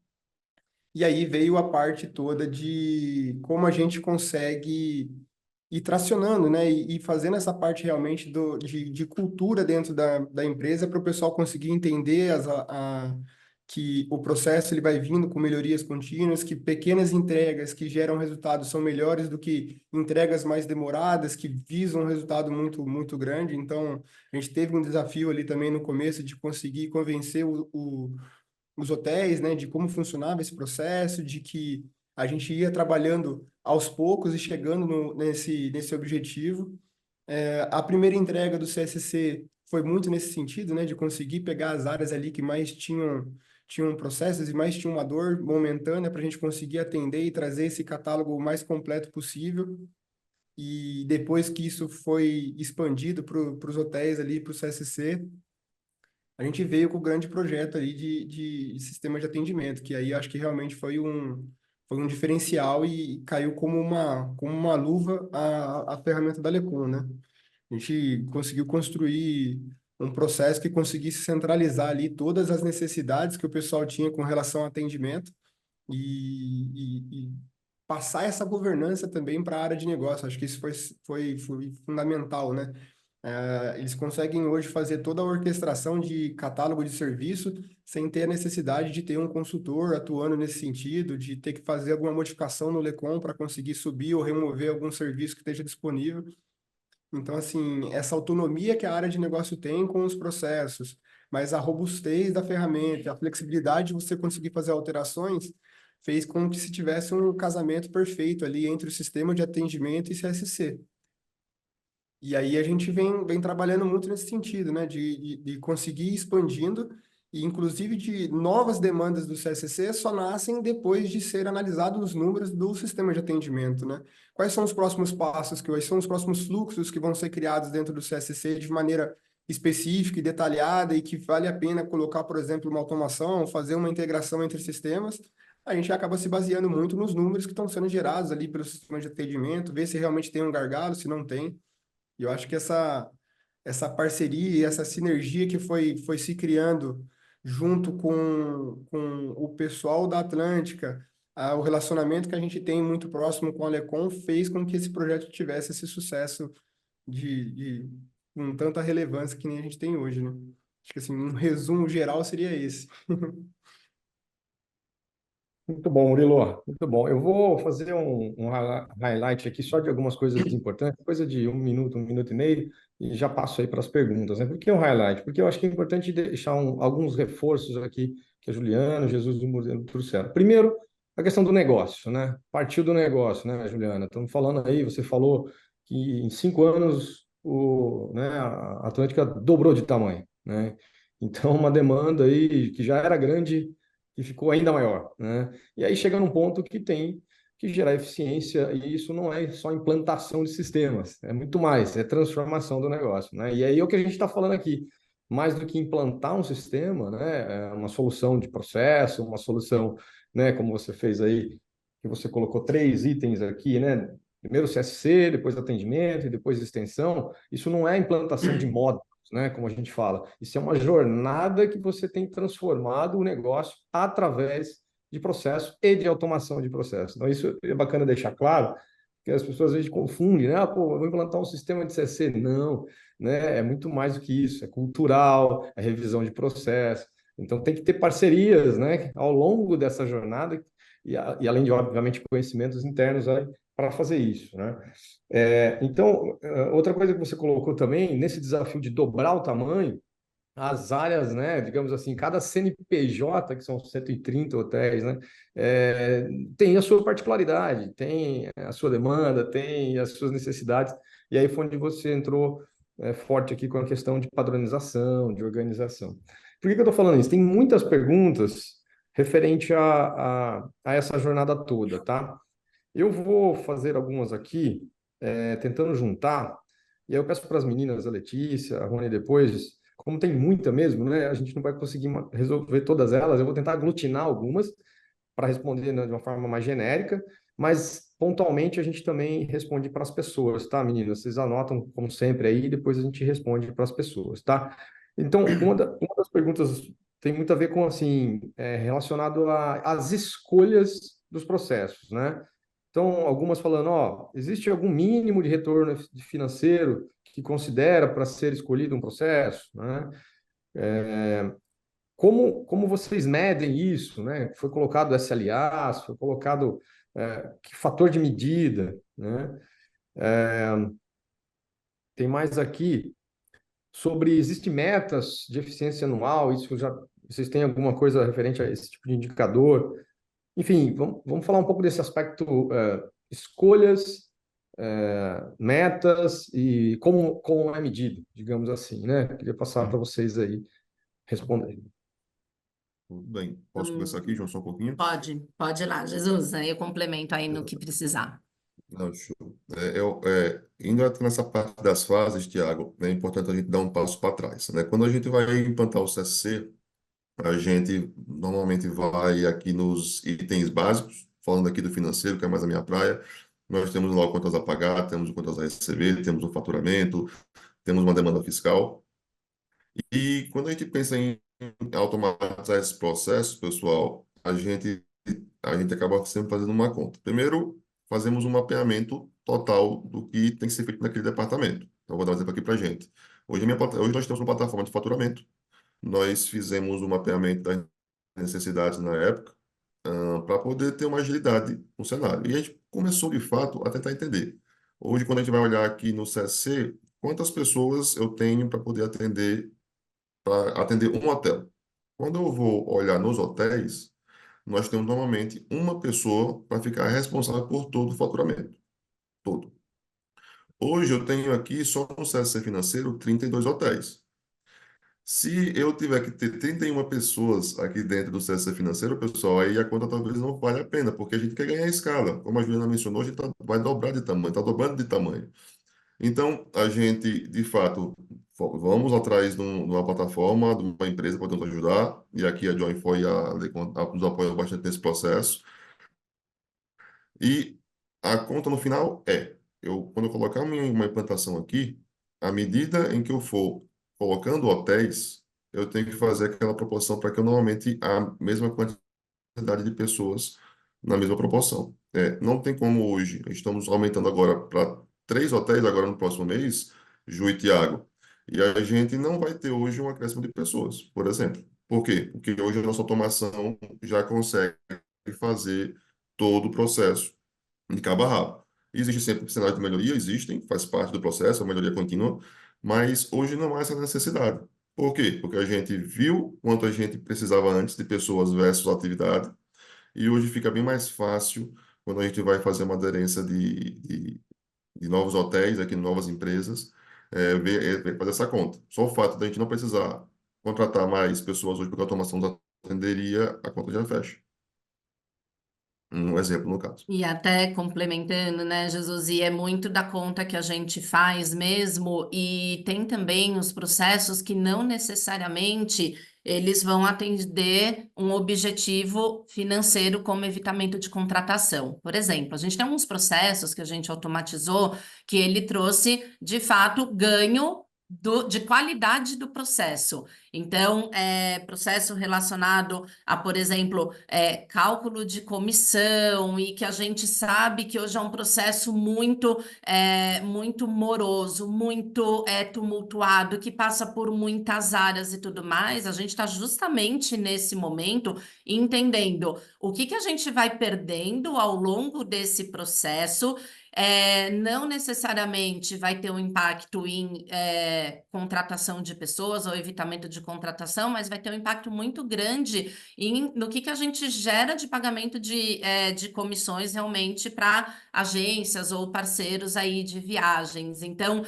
E aí veio a parte toda de como a gente consegue ir tracionando, né? E fazendo essa parte realmente de cultura dentro da empresa para o pessoal conseguir entender que o processo ele vai vindo com melhorias contínuas, que pequenas entregas que geram resultados são melhores do que entregas mais demoradas, que visam um resultado muito, muito grande. Então, a gente teve um desafio ali também no começo de conseguir convencer os hotéis, né, de como funcionava esse processo, de que a gente ia trabalhando aos poucos e chegando nesse objetivo. A primeira entrega do CSC foi muito nesse sentido, né, de conseguir pegar as áreas ali que mais tinham processos e mais tinham uma dor momentânea para a gente conseguir atender e trazer esse catálogo o mais completo possível. E depois que isso foi expandido para os hotéis ali, para o CSC, a gente veio com o grande projeto ali de sistema de atendimento, que aí acho que realmente foi um diferencial e caiu como uma luva a ferramenta da Lecom, né? A gente conseguiu construir um processo que conseguisse centralizar ali todas as necessidades que o pessoal tinha com relação ao atendimento e passar essa governança também para a área de negócio. Acho que isso foi fundamental, né? Eles conseguem hoje fazer toda a orquestração de catálogo de serviço sem ter a necessidade de ter um consultor atuando nesse sentido, de ter que fazer alguma modificação no Lecom para conseguir subir ou remover algum serviço que esteja disponível. Então, assim, essa autonomia que a área de negócio tem com os processos, mas a robustez da ferramenta, a flexibilidade de você conseguir fazer alterações, fez com que se tivesse um casamento perfeito ali entre o sistema de atendimento e CSC. E aí a gente vem trabalhando muito nesse sentido, né? De conseguir ir expandindo, e inclusive de novas demandas do CSC só nascem depois de ser analisados os números do sistema de atendimento, né? Quais são os próximos passos, quais são os próximos fluxos que vão ser criados dentro do CSC de maneira específica e detalhada e que vale a pena colocar, por exemplo, uma automação, fazer uma integração entre sistemas. A gente acaba se baseando muito nos números que estão sendo gerados ali pelo sistema de atendimento, ver se realmente tem um gargalo, se não tem. E eu acho que essa parceria e essa sinergia que foi se criando junto com o pessoal da Atlântica, o relacionamento que a gente tem muito próximo com a Lecom fez com que esse projeto tivesse esse sucesso com tanta relevância que nem a gente tem hoje, né? Acho que assim, um resumo geral seria esse. Muito bom, Murilo. Muito bom. Eu vou fazer um highlight aqui só de algumas coisas importantes, coisa de um minuto e meio, e já passo aí para as perguntas, né? Por que um highlight? Porque eu acho que é importante deixar alguns reforços aqui que a Juliana, o Jesus e o Murilo trouxeram. Primeiro, a questão do negócio, né? Partiu do negócio, né, Juliana? Estamos falando aí, você falou que em 5 anos né, a Atlântica dobrou de tamanho, né? Então, uma demanda aí que já era grande e ficou ainda maior, né? E aí chega num ponto que tem que gerar eficiência, e isso não é só implantação de sistemas, é muito mais, é transformação do negócio, né? E aí é o que a gente está falando aqui, mais do que implantar um sistema, né? É uma solução de processo, uma solução, né? Como você fez aí, que você colocou 3 itens aqui, né? Primeiro CSC, depois atendimento e depois extensão. Isso não é implantação de módulos, né? Como a gente fala. Isso é uma jornada que você tem transformado o negócio através de processo e de automação de processo. Então, isso é bacana deixar claro, porque as pessoas às vezes confundem, né? Pô, eu vou implantar um sistema de CSC. Não, né? É muito mais do que isso. É cultural, é revisão de processo. Então, tem que ter parcerias, né? Ao longo dessa jornada e além de, obviamente, conhecimentos internos para fazer isso, né? Então, outra coisa que você colocou também, nesse desafio de dobrar o tamanho, as áreas, né, digamos assim, cada CNPJ, que são 130 hotéis, né, tem a sua particularidade, tem a sua demanda, tem as suas necessidades, e aí foi onde você entrou forte aqui com a questão de padronização, de organização. Por que eu estou falando isso? Tem muitas perguntas referente a essa jornada toda, tá? Eu vou fazer algumas aqui, tentando juntar, e aí eu peço para as meninas, a Letícia, a Rony depois, como tem muita mesmo, né? A gente não vai conseguir resolver todas elas, eu vou tentar aglutinar algumas para responder, né, de uma forma mais genérica, mas pontualmente a gente também responde para as pessoas, tá, meninas? Vocês anotam, como sempre, aí, e depois a gente responde para as pessoas, tá? Então, uma das perguntas tem muito a ver com, assim, relacionado às escolhas dos processos, né? Então, algumas falando, ó, existe algum mínimo de retorno financeiro que considera para ser escolhido um processo, né? Como vocês medem isso, né? Foi colocado SLAs, foi colocado que fator de medida, né? Tem mais aqui sobre existem metas de eficiência anual, isso já vocês têm alguma coisa referente a esse tipo de indicador? Enfim, vamos falar um pouco desse aspecto escolhas, metas e como é medido, digamos assim, né? Queria passar para vocês aí responder. Tudo bem. Posso começar aqui, João, só um pouquinho? Pode ir lá, Jesus, aí eu complemento aí no que precisar. Não, show. Indo até nessa parte das fases, Tiago, é importante a gente dar um passo para trás, né? Quando a gente vai implantar o CSC, a gente normalmente vai aqui nos itens básicos, falando aqui do financeiro, que é mais a minha praia. Nós temos lá contas a pagar, temos contas a receber, temos o faturamento, temos uma demanda fiscal. E quando a gente pensa em automatizar esses processos, pessoal, a gente acaba sempre fazendo uma conta. Primeiro, fazemos um mapeamento total do que tem que ser feito naquele departamento. Então, vou dar um exemplo aqui para a gente. Hoje nós temos uma plataforma de faturamento. Nós fizemos um mapeamento das necessidades na época, para poder ter uma agilidade no cenário. E a gente começou, de fato, a tentar entender. Hoje, quando a gente vai olhar aqui no CSC, quantas pessoas eu tenho para atender um hotel? Quando eu vou olhar nos hotéis, nós temos normalmente uma pessoa para ficar responsável por todo o faturamento, todo. Hoje eu tenho aqui só no CSC financeiro 32 hotéis. Se eu tiver que ter 31 pessoas aqui dentro do CSC financeiro, pessoal, aí a conta talvez não vale a pena, porque a gente quer ganhar escala. Como a Juliana mencionou, a gente vai dobrar de tamanho, está dobrando de tamanho. Então, a gente, de fato, vamos atrás de uma plataforma, de uma empresa para nos ajudar, e aqui a Join foi nos apoiou bastante nesse processo. E a conta no final quando eu colocar uma implantação aqui, à medida em que eu for colocando hotéis, eu tenho que fazer aquela proporção para que eu normalmente a mesma quantidade de pessoas na mesma proporção. Não tem como hoje, estamos aumentando agora para 3 hotéis agora no próximo mês, Ju e Tiago, e a gente não vai ter hoje um acréscimo de pessoas, por exemplo. Por quê? Porque hoje a nossa automação já consegue fazer todo o processo de cabo a rabo. Existe sempre cenário de melhoria, existem, faz parte do processo, a melhoria contínua, mas hoje não há essa necessidade. Por quê? Porque a gente viu quanto a gente precisava antes de pessoas versus atividade, e hoje fica bem mais fácil quando a gente vai fazer uma aderência de novos hotéis, aqui novas empresas, fazer essa conta. Só o fato de a gente não precisar contratar mais pessoas hoje, porque a automação da atenderia, a conta já fecha. Um exemplo no caso. E até complementando, né, Jesus, e é muito da conta que a gente faz mesmo, e tem também os processos que não necessariamente eles vão atender um objetivo financeiro como evitamento de contratação. Por exemplo, a gente tem alguns processos que a gente automatizou que ele trouxe, de fato, ganho de qualidade do processo. Então, processo relacionado a, por exemplo, cálculo de comissão, e que a gente sabe que hoje é um processo muito moroso, muito tumultuado, que passa por muitas áreas e tudo mais. A gente está justamente nesse momento entendendo o que a gente vai perdendo ao longo desse processo. Não necessariamente vai ter um impacto em contratação de pessoas ou evitamento de contratação, mas vai ter um impacto muito grande no que a gente gera de pagamento de comissões realmente para agências ou parceiros aí de viagens. Então,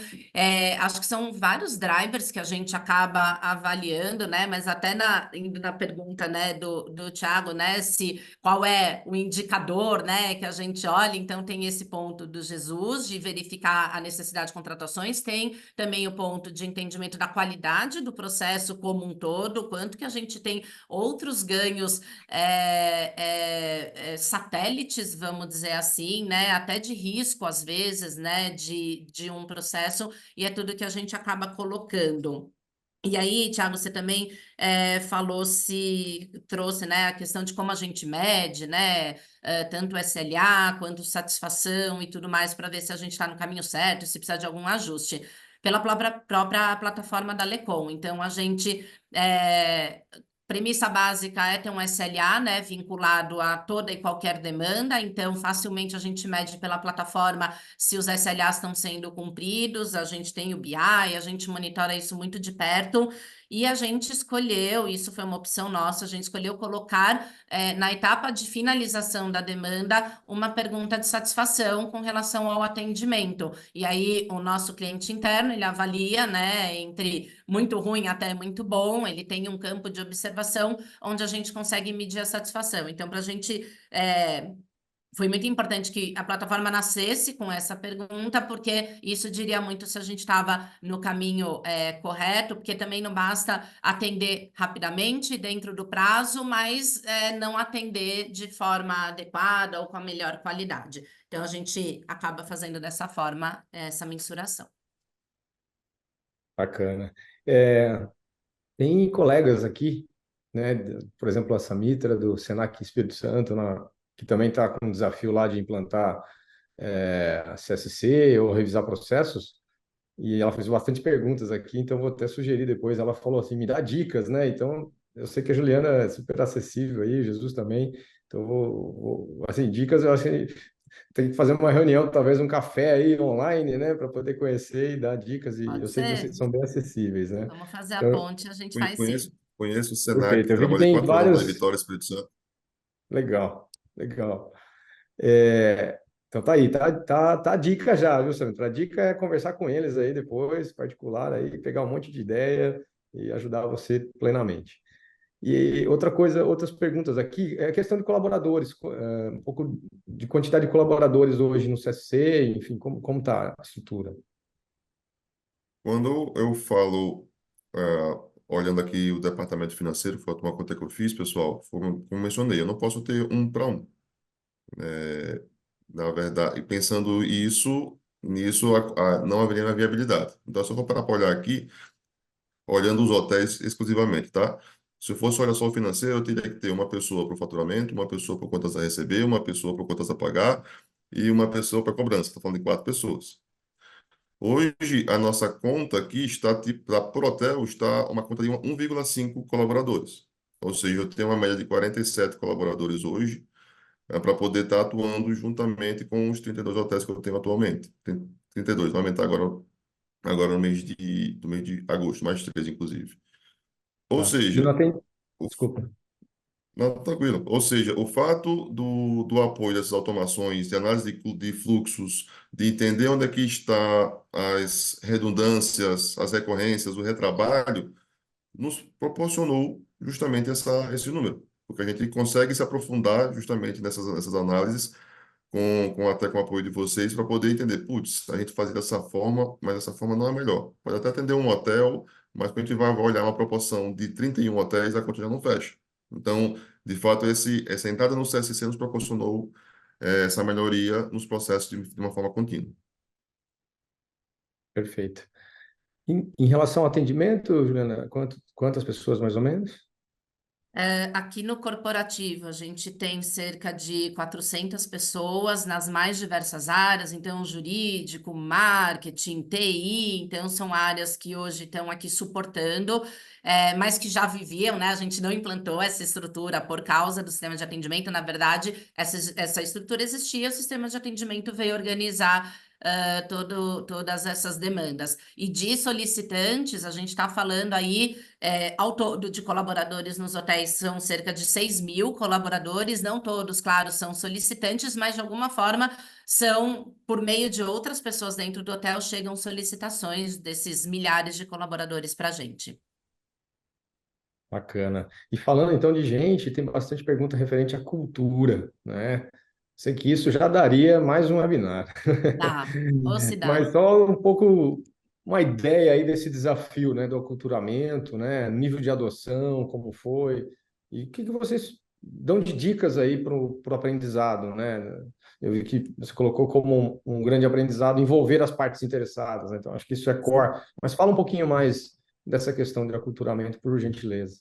acho que são vários drivers que a gente acaba avaliando, né? Mas até indo na pergunta, né, do Thiago, né, qual é o indicador, né, que a gente olha. Então tem esse ponto do Jesus, de verificar a necessidade de contratações, tem também o ponto de entendimento da qualidade do processo como um todo, quanto que a gente tem outros ganhos satélites, vamos dizer assim, né? Até de risco, às vezes, né? De um processo, e é tudo que a gente acaba colocando. E aí, Thiago, você também trouxe, né, a questão de como a gente mede, né, tanto SLA quanto satisfação e tudo mais, para ver se a gente está no caminho certo, se precisa de algum ajuste, pela própria plataforma da Lecom. Então, a gente premissa básica é ter um SLA, né, vinculado a toda e qualquer demanda, então facilmente a gente mede pela plataforma se os SLAs estão sendo cumpridos, a gente tem o BI, a gente monitora isso muito de perto, e a gente escolheu, isso foi uma opção nossa, a gente escolheu colocar na etapa de finalização da demanda uma pergunta de satisfação com relação ao atendimento. E aí o nosso cliente interno, ele avalia, né, entre muito ruim até muito bom, ele tem um campo de observação onde a gente consegue medir a satisfação. Então, para a gente foi muito importante que a plataforma nascesse com essa pergunta, porque isso diria muito se a gente estava no caminho correto, porque também não basta atender rapidamente dentro do prazo, mas não atender de forma adequada ou com a melhor qualidade. Então, a gente acaba fazendo dessa forma essa mensuração. Bacana. Tem colegas aqui, né? Por exemplo, a Samitra, do Senac Espírito Santo, que também está com um desafio lá de implantar a CSC ou revisar processos, e ela fez bastante perguntas aqui, então vou até sugerir depois. Ela falou assim: me dá dicas, né? Então, eu sei que a Juliana é super acessível aí, o Jesus também, então assim, dicas, eu acho que tem que fazer uma reunião, talvez um café aí online, né, para poder conhecer e dar dicas, e Pode eu sei que ser? vocês são bem acessíveis, né? Vamos fazer a Então, ponte, a gente faz sim. Conheço o Senac, perfeito. Eu vi que trabalhei tem 4 anos lá em vários. Vitória, Espírito Santo. Legal, legal. Então tá aí, tá a dica já, viu, Sandra? A dica é conversar com eles aí depois, particular, aí, pegar um monte de ideia e ajudar você plenamente. E outra coisa, outras perguntas aqui, é a questão de colaboradores, um pouco de quantidade de colaboradores hoje no CSC, enfim, como tá a estrutura? Quando eu falo, olhando aqui o departamento financeiro, foi uma conta que eu fiz, pessoal, como mencionei, eu não posso ter um para um. Na verdade, e pensando nisso não haveria uma viabilidade. Então, se eu for parar para olhar aqui, olhando os hotéis exclusivamente, tá? Se eu fosse olhar só o financeiro, eu teria que ter uma pessoa para o faturamento, uma pessoa para contas a receber, uma pessoa para contas a pagar e uma pessoa para cobrança. Estou falando de 4 pessoas. Hoje, a nossa conta aqui está, por hotel, está uma conta de 1,5 colaboradores. Ou seja, eu tenho uma média de 47 colaboradores hoje, para poder estar atuando juntamente com os 32 hotéis que eu tenho atualmente. Tem 32, vai aumentar agora no do mês de agosto, mais 3, inclusive. Ou Tá. E seja, não tem. o Desculpa. não, tranquilo. Ou seja, o fato do apoio dessas automações, de análise de fluxos, de entender onde é que está as redundâncias, as recorrências, o retrabalho, nos proporcionou justamente esse número. Porque a gente consegue se aprofundar justamente nessas análises, até com o apoio de vocês, para poder entender, putz, a gente faz dessa forma, mas essa forma não é melhor. Pode até atender um hotel, mas quando a gente vai olhar uma proporção de 31 hotéis, a conta já não fecha. Então, de fato, essa entrada no CSC nos proporcionou essa melhoria nos processos de uma forma contínua. Perfeito. Em relação ao atendimento, Juliana, quantas pessoas mais ou menos? Aqui no corporativo, a gente tem cerca de 400 pessoas nas mais diversas áreas, então jurídico, marketing, TI, então são áreas que hoje estão aqui suportando, mas que já viviam, né? A gente não implantou essa estrutura por causa do sistema de atendimento, na verdade, essa estrutura existia, o sistema de atendimento veio organizar todas essas demandas. E de solicitantes, a gente está falando aí, ao todo de colaboradores nos hotéis são cerca de 6.000 colaboradores, não todos, claro, são solicitantes, mas de alguma forma são, por meio de outras pessoas dentro do hotel, chegam solicitações desses milhares de colaboradores para a gente. Bacana. E falando então de gente, tem bastante pergunta referente à cultura, né? Sei que isso já daria mais um webinar. Dá, ou se dá. Mas só um pouco uma ideia aí desse desafio, né, do aculturamento, né, nível de adoção, como foi, e o que que vocês dão de dicas aí para o aprendizado, né? Eu vi que você colocou como um grande aprendizado envolver as partes interessadas, né? Então acho que isso é core. Mas fala um pouquinho mais dessa questão de aculturamento, por gentileza.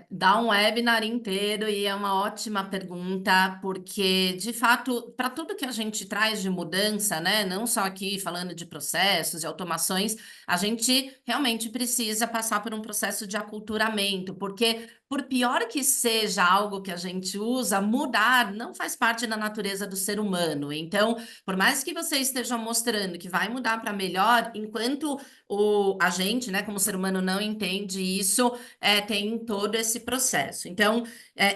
Dá um webinar inteiro e é uma ótima pergunta, porque, de fato, para tudo que a gente traz de mudança, né, não só aqui falando de processos e automações, a gente realmente precisa passar por um processo de aculturamento, porque, por pior que seja algo que a gente usa, mudar não faz parte da natureza do ser humano. Então, por mais que você esteja mostrando que vai mudar para melhor, enquanto a gente, né, como ser humano, não entende isso, tem todo esse processo. Então,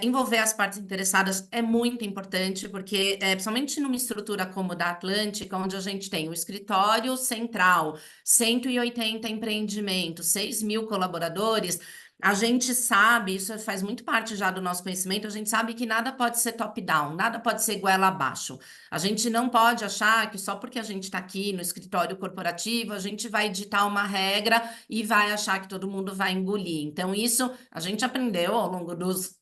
envolver as partes interessadas é muito importante, porque, principalmente numa estrutura como da Atlântica, onde a gente tem o escritório central, 180 empreendimentos, 6.000 colaboradores, a gente sabe, isso faz muito parte já do nosso conhecimento, a gente sabe que nada pode ser top-down, nada pode ser goela abaixo. A gente não pode achar que só porque a gente está aqui no escritório corporativo, a gente vai editar uma regra e vai achar que todo mundo vai engolir. Então, isso a gente aprendeu ao longo dos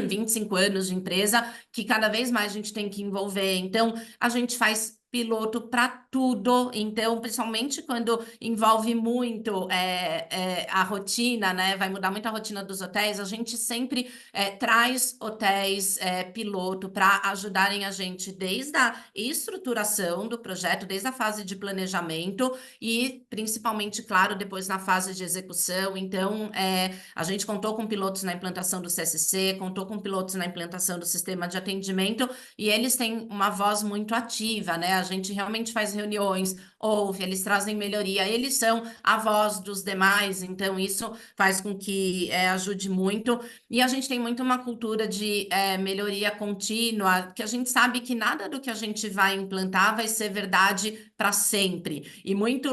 25 anos de empresa, que cada vez mais a gente tem que envolver. Então, a gente faz piloto para tudo, então, principalmente quando envolve muito a rotina, né? Vai mudar muito a rotina dos hotéis, a gente sempre traz hotéis piloto para ajudarem a gente desde a estruturação do projeto, desde a fase de planejamento e principalmente, claro, depois na fase de execução. Então, a gente contou com pilotos na implantação do CSC, contou com pilotos na implantação do sistema de atendimento e eles têm uma voz muito ativa, né? A gente realmente faz reuniões, ouve, eles trazem melhoria, eles são a voz dos demais, então isso faz com que ajude muito. E a gente tem muito uma cultura de melhoria contínua, que a gente sabe que nada do que a gente vai implantar vai ser verdade para sempre. E muito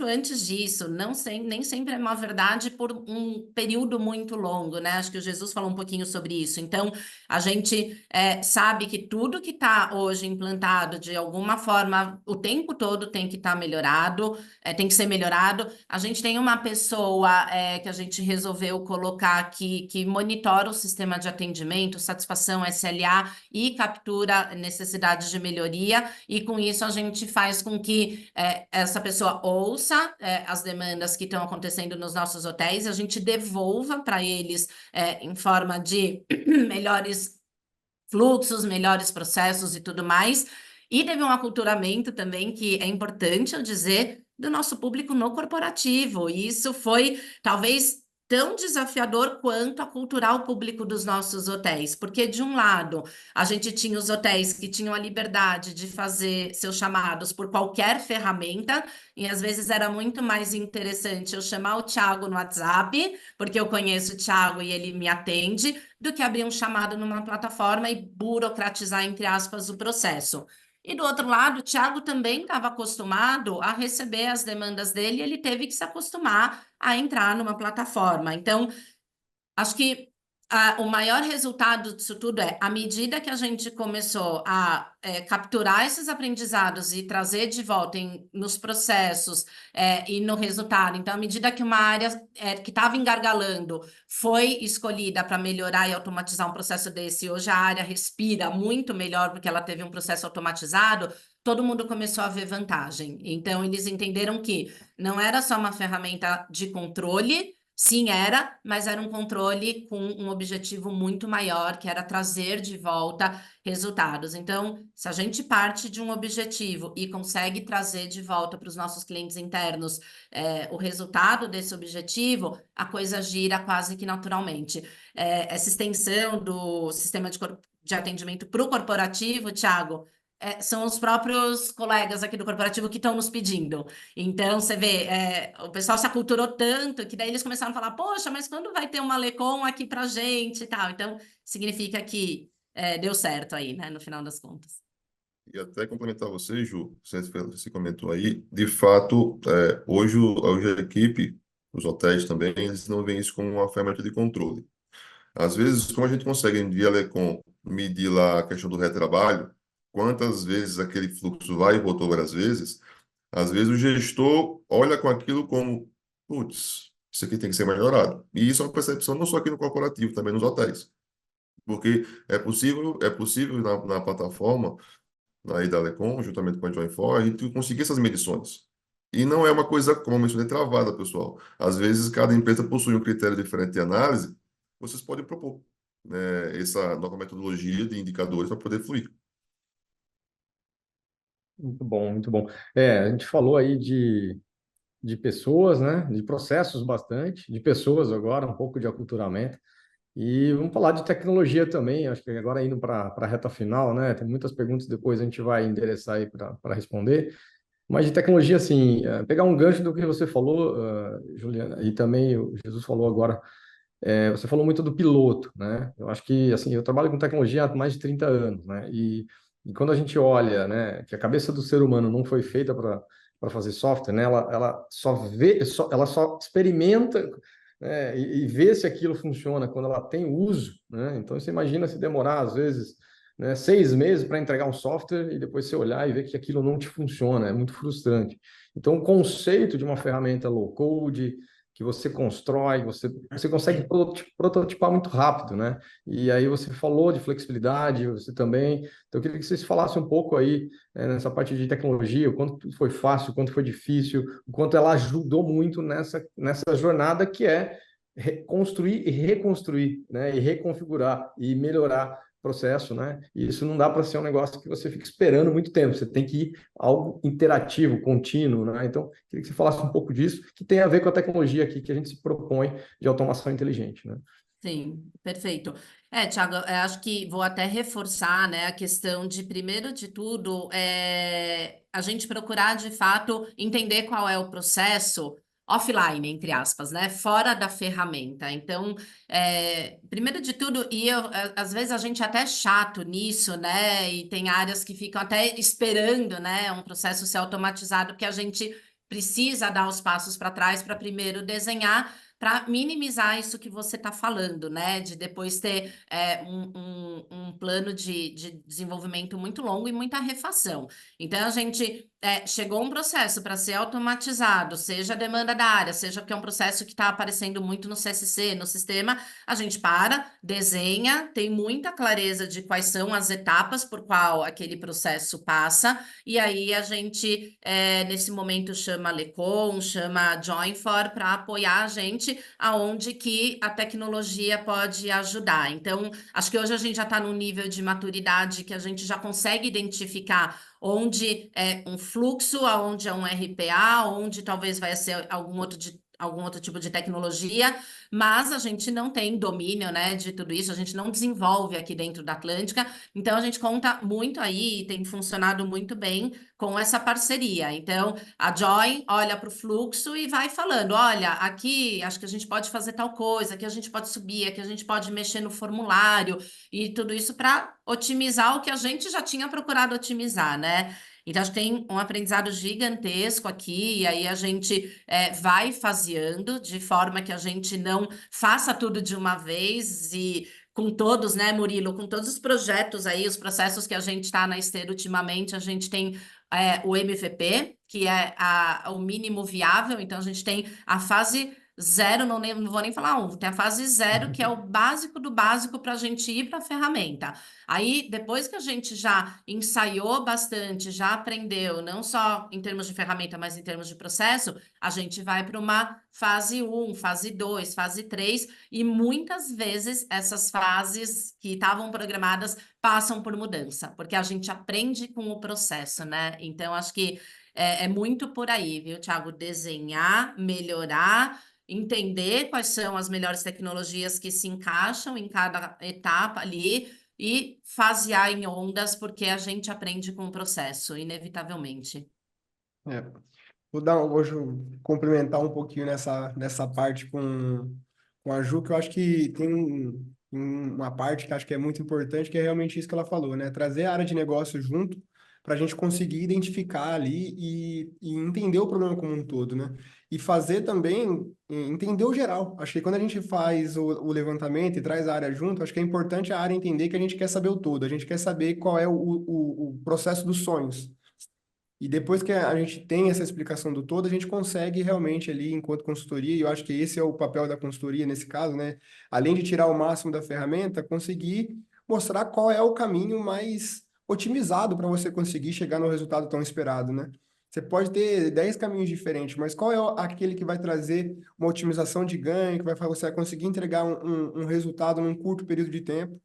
antes disso, nem sempre é uma verdade por um período muito longo, né? Acho que o Jesus falou um pouquinho sobre isso. Então, a gente sabe que tudo que está hoje implantado, de alguma forma, o tempo todo tem que estar melhorado, tem que ser melhorado. A gente tem uma pessoa que a gente resolveu colocar aqui, que monitora o sistema de atendimento, satisfação, SLA e captura necessidades de melhoria, e com isso a gente faz com que essa pessoa ouça as demandas que estão acontecendo nos nossos hotéis, a gente devolva para eles em forma de melhores fluxos, melhores processos e tudo mais. E teve um aculturamento também, que é importante eu dizer, do nosso público no corporativo. E isso foi, talvez, tão desafiador quanto aculturar o público dos nossos hotéis. Porque, de um lado, a gente tinha os hotéis que tinham a liberdade de fazer seus chamados por qualquer ferramenta, e às vezes era muito mais interessante eu chamar o Thiago no WhatsApp, porque eu conheço o Thiago e ele me atende, do que abrir um chamado numa plataforma e burocratizar, entre aspas, o processo. E do outro lado, o Thiago também estava acostumado a receber as demandas dele e ele teve que se acostumar a entrar numa plataforma. Então, acho que o maior resultado disso tudo à medida que a gente começou a capturar esses aprendizados e trazer de volta nos processos e no resultado. Então, à medida que uma área que estava engargalando foi escolhida para melhorar e automatizar um processo desse, hoje a área respira muito melhor porque ela teve um processo automatizado, todo mundo começou a ver vantagem. Então, eles entenderam que não era só uma ferramenta de controle. Sim, era, mas era um controle com um objetivo muito maior, que era trazer de volta resultados. Então, se a gente parte de um objetivo e consegue trazer de volta para os nossos clientes internos o resultado desse objetivo, a coisa gira quase que naturalmente. Essa extensão do sistema de atendimento para o corporativo, Thiago, são os próprios colegas aqui do corporativo que estão nos pedindo. Então, você vê, o pessoal se aculturou tanto que daí eles começaram a falar, poxa, mas quando vai ter uma Lecom aqui pra gente e tal? Então, significa que deu certo aí, né, no final das contas. E até complementar você, Ju, você comentou aí, de fato, hoje a equipe, os hotéis também, eles não veem isso como uma ferramenta de controle. Às vezes, como a gente consegue via Lecom medir lá a questão do retrabalho, quantas vezes aquele fluxo vai e voltou várias vezes, às vezes o gestor olha com aquilo como, putz, isso aqui tem que ser melhorado. E isso é uma percepção não só aqui no corporativo, também nos hotéis. Porque é possível na plataforma aí da Alecom, juntamente com a Join4, a gente conseguir essas medições. E não é uma coisa, como eu mencionei, travada, pessoal. Às vezes, cada empresa possui um critério diferente de análise, vocês podem propor, né, essa nova metodologia de indicadores para poder fluir. Muito bom, muito bom. A gente falou aí de pessoas, né? De processos bastante, de pessoas agora, um pouco de aculturamento. E vamos falar de tecnologia também, acho que agora indo para a reta final, né? Tem muitas perguntas depois a gente vai endereçar aí para responder. Mas de tecnologia, assim, pegar um gancho do que você falou, Juliana, e também o Jesus falou agora, você falou muito do piloto, né? Eu acho que, assim, eu trabalho com tecnologia há mais de 30 anos, né? E quando a gente olha, né, que a cabeça do ser humano não foi feita para fazer software, né? Ela só vê, ela só experimenta, né, e vê se aquilo funciona quando ela tem uso, né? Então, você imagina se demorar, às vezes, né, 6 meses para entregar um software e depois você olhar e ver que aquilo não te funciona, é muito frustrante. Então, o conceito de uma ferramenta low code, que você constrói, você consegue prototipar muito rápido, né? E aí você falou de flexibilidade, você também. Então, eu queria que vocês falassem um pouco aí, nessa parte de tecnologia, o quanto foi fácil, o quanto foi difícil, o quanto ela ajudou muito nessa jornada que é construir e reconstruir, né? E reconfigurar e melhorar o processo, né? E isso não dá para ser um negócio que você fica esperando muito tempo, você tem que ir algo interativo, contínuo, né? Então, queria que você falasse um pouco disso, que tem a ver com a tecnologia aqui que a gente se propõe de automação inteligente, né? Sim, perfeito. Thiago, eu acho que vou até reforçar, né, a questão de, primeiro de tudo, a gente procurar, de fato, entender qual é o processo offline, entre aspas, né, fora da ferramenta. Então, primeiro de tudo, às vezes a gente é até chato nisso, né, e tem áreas que ficam até esperando, né, um processo ser automatizado, porque a gente precisa dar os passos para trás para primeiro desenhar, para minimizar isso que você está falando, né? De depois ter um plano de desenvolvimento muito longo e muita refação. Então, a gente chegou um processo para ser automatizado, seja a demanda da área, seja porque é um processo que está aparecendo muito no CSC, no sistema, a gente para, desenha, tem muita clareza de quais são as etapas por qual aquele processo passa, e aí a gente, nesse momento, chama a Lecom, chama a Join4 para apoiar a gente aonde que a tecnologia pode ajudar. Então, acho que hoje a gente já está num nível de maturidade que a gente já consegue identificar onde é um fluxo, aonde é um RPA, onde talvez vai ser algum outro tipo de tecnologia, mas a gente não tem domínio, né, de tudo isso, a gente não desenvolve aqui dentro da Atlântica, então a gente conta muito aí, tem funcionado muito bem com essa parceria. Então, a Joy olha para o fluxo e vai falando, olha, aqui acho que a gente pode fazer tal coisa, aqui a gente pode subir, aqui a gente pode mexer no formulário e tudo isso para otimizar o que a gente já tinha procurado otimizar, né? Então, acho que tem um aprendizado gigantesco aqui, e aí a gente vai faseando de forma que a gente não faça tudo de uma vez e com todos, né, Murilo, com todos os projetos aí, os processos que a gente está na esteira ultimamente, a gente tem o MVP, que é o mínimo viável, então a gente tem a fase zero, não vou nem falar tem a fase zero, que é o básico do básico para a gente ir para a ferramenta. Aí, depois que a gente já ensaiou bastante, já aprendeu, não só em termos de ferramenta, mas em termos de processo, a gente vai para uma fase 1, fase 2, fase 3, e muitas vezes essas fases que estavam programadas passam por mudança, porque a gente aprende com o processo, né? Então, acho que é muito por aí, viu, Thiago? Desenhar, melhorar, entender quais são as melhores tecnologias que se encaixam em cada etapa ali e fasear em ondas, porque a gente aprende com o processo, inevitavelmente. É. Vou complementar um pouquinho nessa parte com a Ju, que eu acho que tem uma parte que acho que é muito importante, que é realmente isso que ela falou, né? Trazer a área de negócio junto para a gente conseguir identificar ali e entender o problema como um todo, né? E fazer também, entender o geral. Acho que quando a gente faz o levantamento e traz a área junto, acho que é importante a área entender que a gente quer saber o todo, a gente quer saber qual é o processo dos sonhos. E depois que a gente tem essa explicação do todo, a gente consegue realmente ali, enquanto consultoria, e eu acho que esse é o papel da consultoria nesse caso, né? Além de tirar o máximo da ferramenta, conseguir mostrar qual é o caminho mais otimizado para você conseguir chegar no resultado tão esperado, né? Você pode ter 10 caminhos diferentes, mas qual é aquele que vai trazer uma otimização de ganho, que vai você vai conseguir entregar um resultado num curto período de tempo?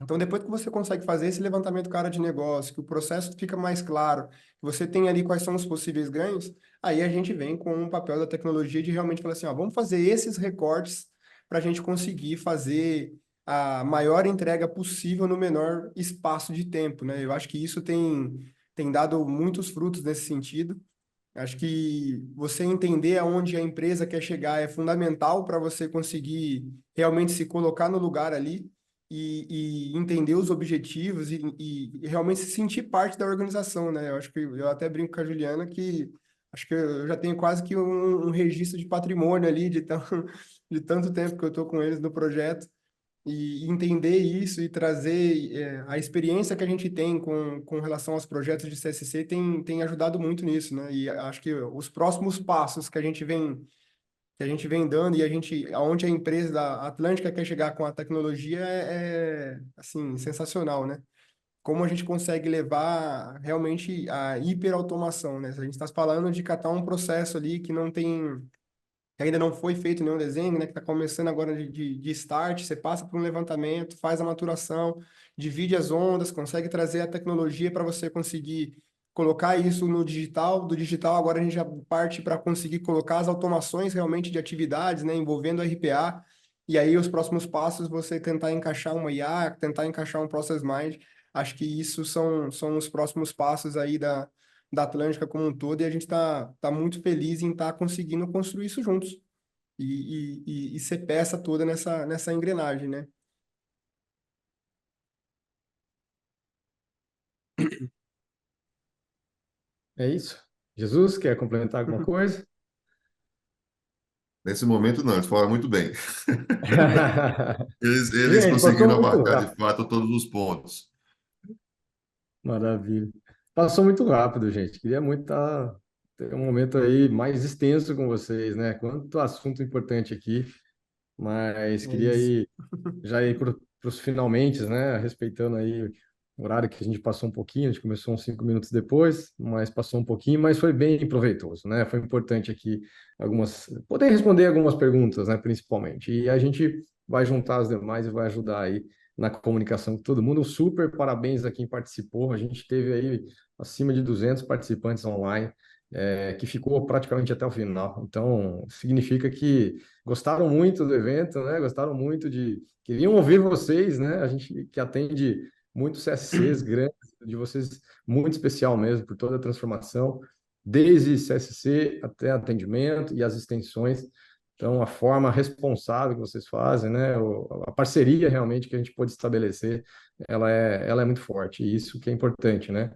Então, depois que você consegue fazer esse levantamento cara de negócio, que o processo fica mais claro, que você tem ali quais são os possíveis ganhos, aí a gente vem com o papel da tecnologia de realmente falar assim, ó, vamos fazer esses recortes para a gente conseguir fazer a maior entrega possível no menor espaço de tempo, né? Eu acho que isso tem dado muitos frutos nesse sentido. Acho que você entender aonde a empresa quer chegar é fundamental para você conseguir realmente se colocar no lugar ali e entender os objetivos e realmente se sentir parte da organização, né? Eu acho que eu até brinco com a Juliana que acho que eu já tenho quase que um registro de patrimônio ali de tanto tempo que eu estou com eles no projeto e entender isso e trazer a experiência que a gente tem com relação aos projetos de CSC tem ajudado muito nisso, né? E acho que os próximos passos que a gente vem dando e aonde a empresa da Atlântica quer chegar com a tecnologia assim, sensacional, né? Como a gente consegue levar realmente a hiperautomação, né? Se a gente está falando de catar um processo ali que ainda não foi feito nenhum desenho, né, que está começando agora de start, você passa por um levantamento, faz a maturação, divide as ondas, consegue trazer a tecnologia para você conseguir colocar isso no digital. Do digital agora a gente já parte para conseguir colocar as automações realmente de atividades, né, envolvendo RPA, e aí os próximos passos você tentar encaixar uma IA, tentar encaixar um Process Mind. Acho que isso são os próximos passos aí da Atlântica como um todo, e a gente tá muito feliz em estar conseguindo construir isso juntos e ser peça toda nessa engrenagem, né? É isso. Jesus, quer complementar alguma coisa? Nesse momento, não, eles falaram muito bem. Eles Gente, conseguiram passou muito abarcar de rápido. fato todos os pontos. Maravilha. Passou muito rápido, gente. Queria muito ter um momento aí mais extenso com vocês, né? Quanto assunto importante aqui, mas É queria isso. ir já ir para os finalmente, né? Respeitando aí o horário que a gente passou um pouquinho, a gente começou uns 5 minutos depois, mas passou um pouquinho, mas foi bem proveitoso, né? Foi importante aqui poder responder algumas perguntas, né? Principalmente. E a gente vai juntar as demais e vai ajudar aí na comunicação com todo mundo. Um super parabéns a quem participou. A gente teve aí acima de 200 participantes online. Que ficou praticamente até o final. Então, significa que gostaram muito do evento, né? Gostaram muito queriam ouvir vocês, né? A gente que atende muitos CSCs grandes, de vocês muito especial mesmo por toda a transformação, desde CSC até atendimento e as extensões. Então, a forma responsável que vocês fazem, né? A parceria realmente que a gente pode estabelecer, ela é muito forte. E isso que é importante, né?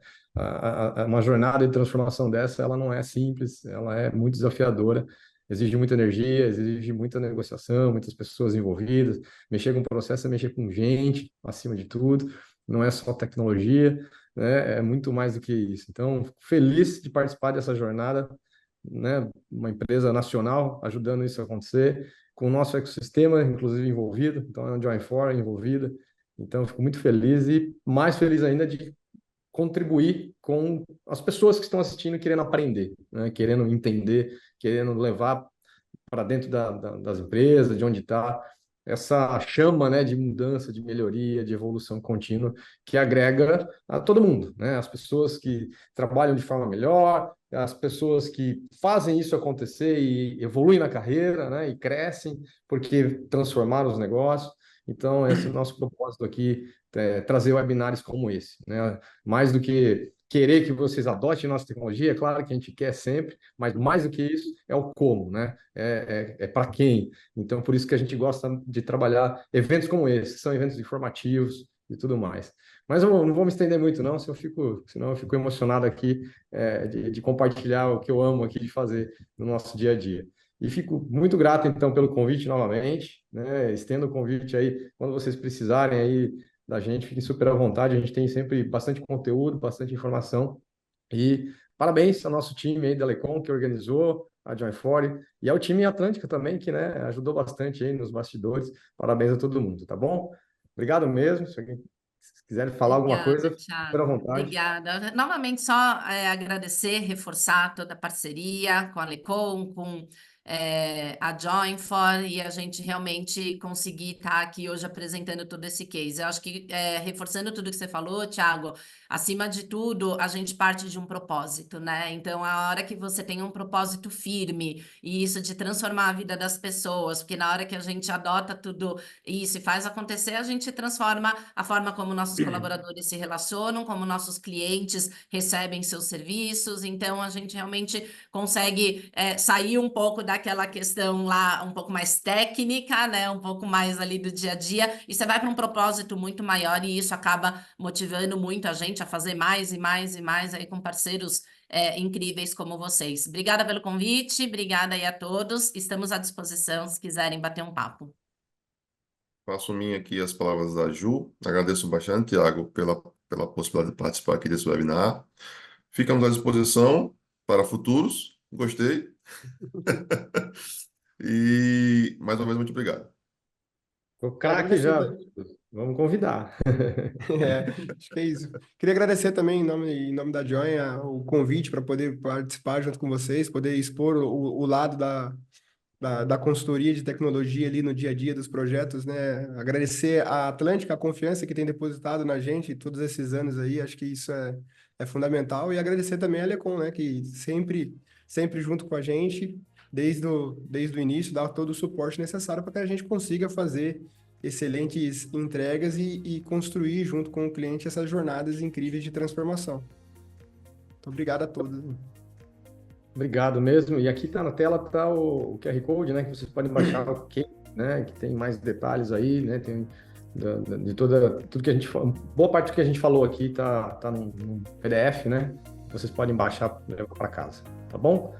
Uma jornada de transformação dessa, ela não é simples, ela é muito desafiadora, exige muita energia, exige muita negociação, muitas pessoas envolvidas. Mexer com o processo é mexer com gente, acima de tudo, não é só tecnologia, né? É muito mais do que isso. Então, fico feliz de participar dessa jornada, né? Uma empresa nacional ajudando isso a acontecer, com o nosso ecossistema, inclusive, envolvido, então é a Join4 envolvida. Então, fico muito feliz e mais feliz ainda de contribuir com as pessoas que estão assistindo, querendo aprender, né? Querendo entender, querendo levar para dentro das empresas, de onde está essa chama, né, de mudança, de melhoria, de evolução contínua que agrega a todo mundo, né? As pessoas que trabalham de forma melhor, as pessoas que fazem isso acontecer e evoluem na carreira, né, e crescem porque transformaram os negócios. Então, esse é o nosso propósito aqui, trazer webinários como esse, né? Mais do que querer que vocês adotem nossa tecnologia, é claro que a gente quer sempre, mas mais do que isso é o como, né? É para quem. Então, por isso que a gente gosta de trabalhar eventos como esse, que são eventos informativos, e tudo mais. Mas eu não vou me estender muito, não, senão eu fico emocionado aqui de compartilhar o que eu amo aqui de fazer no nosso dia a dia. E fico muito grato, então, pelo convite novamente, né? Estendo o convite aí, quando vocês precisarem aí da gente, fiquem super à vontade, a gente tem sempre bastante conteúdo, bastante informação, e parabéns ao nosso time aí da Lecom, que organizou a Join4, e ao time Atlântica também, que, né, ajudou bastante aí nos bastidores. Parabéns a todo mundo, tá bom? Obrigado mesmo. Se alguém quiser falar alguma coisa, Obrigada, fique à Thiago. vontade. Obrigada. Novamente, só agradecer, reforçar toda a parceria com a Lecom, com a Join4, e a gente realmente conseguir estar aqui hoje apresentando todo esse case. Eu acho que, reforçando tudo que você falou, Thiago, acima de tudo, a gente parte de um propósito, né? Então, a hora que você tem um propósito firme, e isso de transformar a vida das pessoas, porque na hora que a gente adota tudo isso e faz acontecer, a gente transforma a forma como nossos colaboradores se relacionam, como nossos clientes recebem seus serviços. Então, a gente realmente consegue sair um pouco daquela questão lá, um pouco mais técnica, né? Um pouco mais ali do dia a dia, e você vai para um propósito muito maior, e isso acaba motivando muito a gente a fazer mais e mais e mais aí com parceiros incríveis como vocês. Obrigada pelo convite, obrigada aí a todos. Estamos à disposição se quiserem bater um papo. Faço minha aqui as palavras da Ju. Agradeço bastante, Thiago, pela possibilidade de participar aqui desse webinar. Ficamos à disposição para futuros. Gostei. E, mais uma vez, muito obrigado. O craque já, Agradecer vamos convidar. acho que é isso. Queria agradecer também, em nome da Join, o convite para poder participar junto com vocês, poder expor o lado da consultoria de tecnologia ali no dia a dia dos projetos, né? Agradecer a Atlântica, a confiança que tem depositado na gente todos esses anos aí, acho que isso é fundamental. E agradecer também a Lecom, né? Que sempre junto com a gente, desde o início, dá todo o suporte necessário para que a gente consiga fazer excelentes entregas e construir junto com o cliente essas jornadas incríveis de transformação. Muito obrigado a todos. Obrigado mesmo. E aqui tá na tela tá o QR Code, né? Que vocês podem baixar o case, né? Que tem mais detalhes aí, né? Tem de tudo que a gente falou. Boa parte do que a gente falou aqui tá num PDF, né? Vocês podem baixar e levar para casa, tá bom?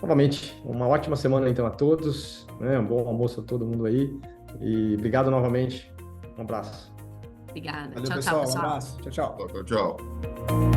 Novamente, uma ótima semana então a todos, né? Um bom almoço a todo mundo aí. E obrigado novamente. Um abraço. Obrigada. Valeu, Tchau, pessoal. Um pessoal. abraço. Tchau, tchau. Tchau, tchau.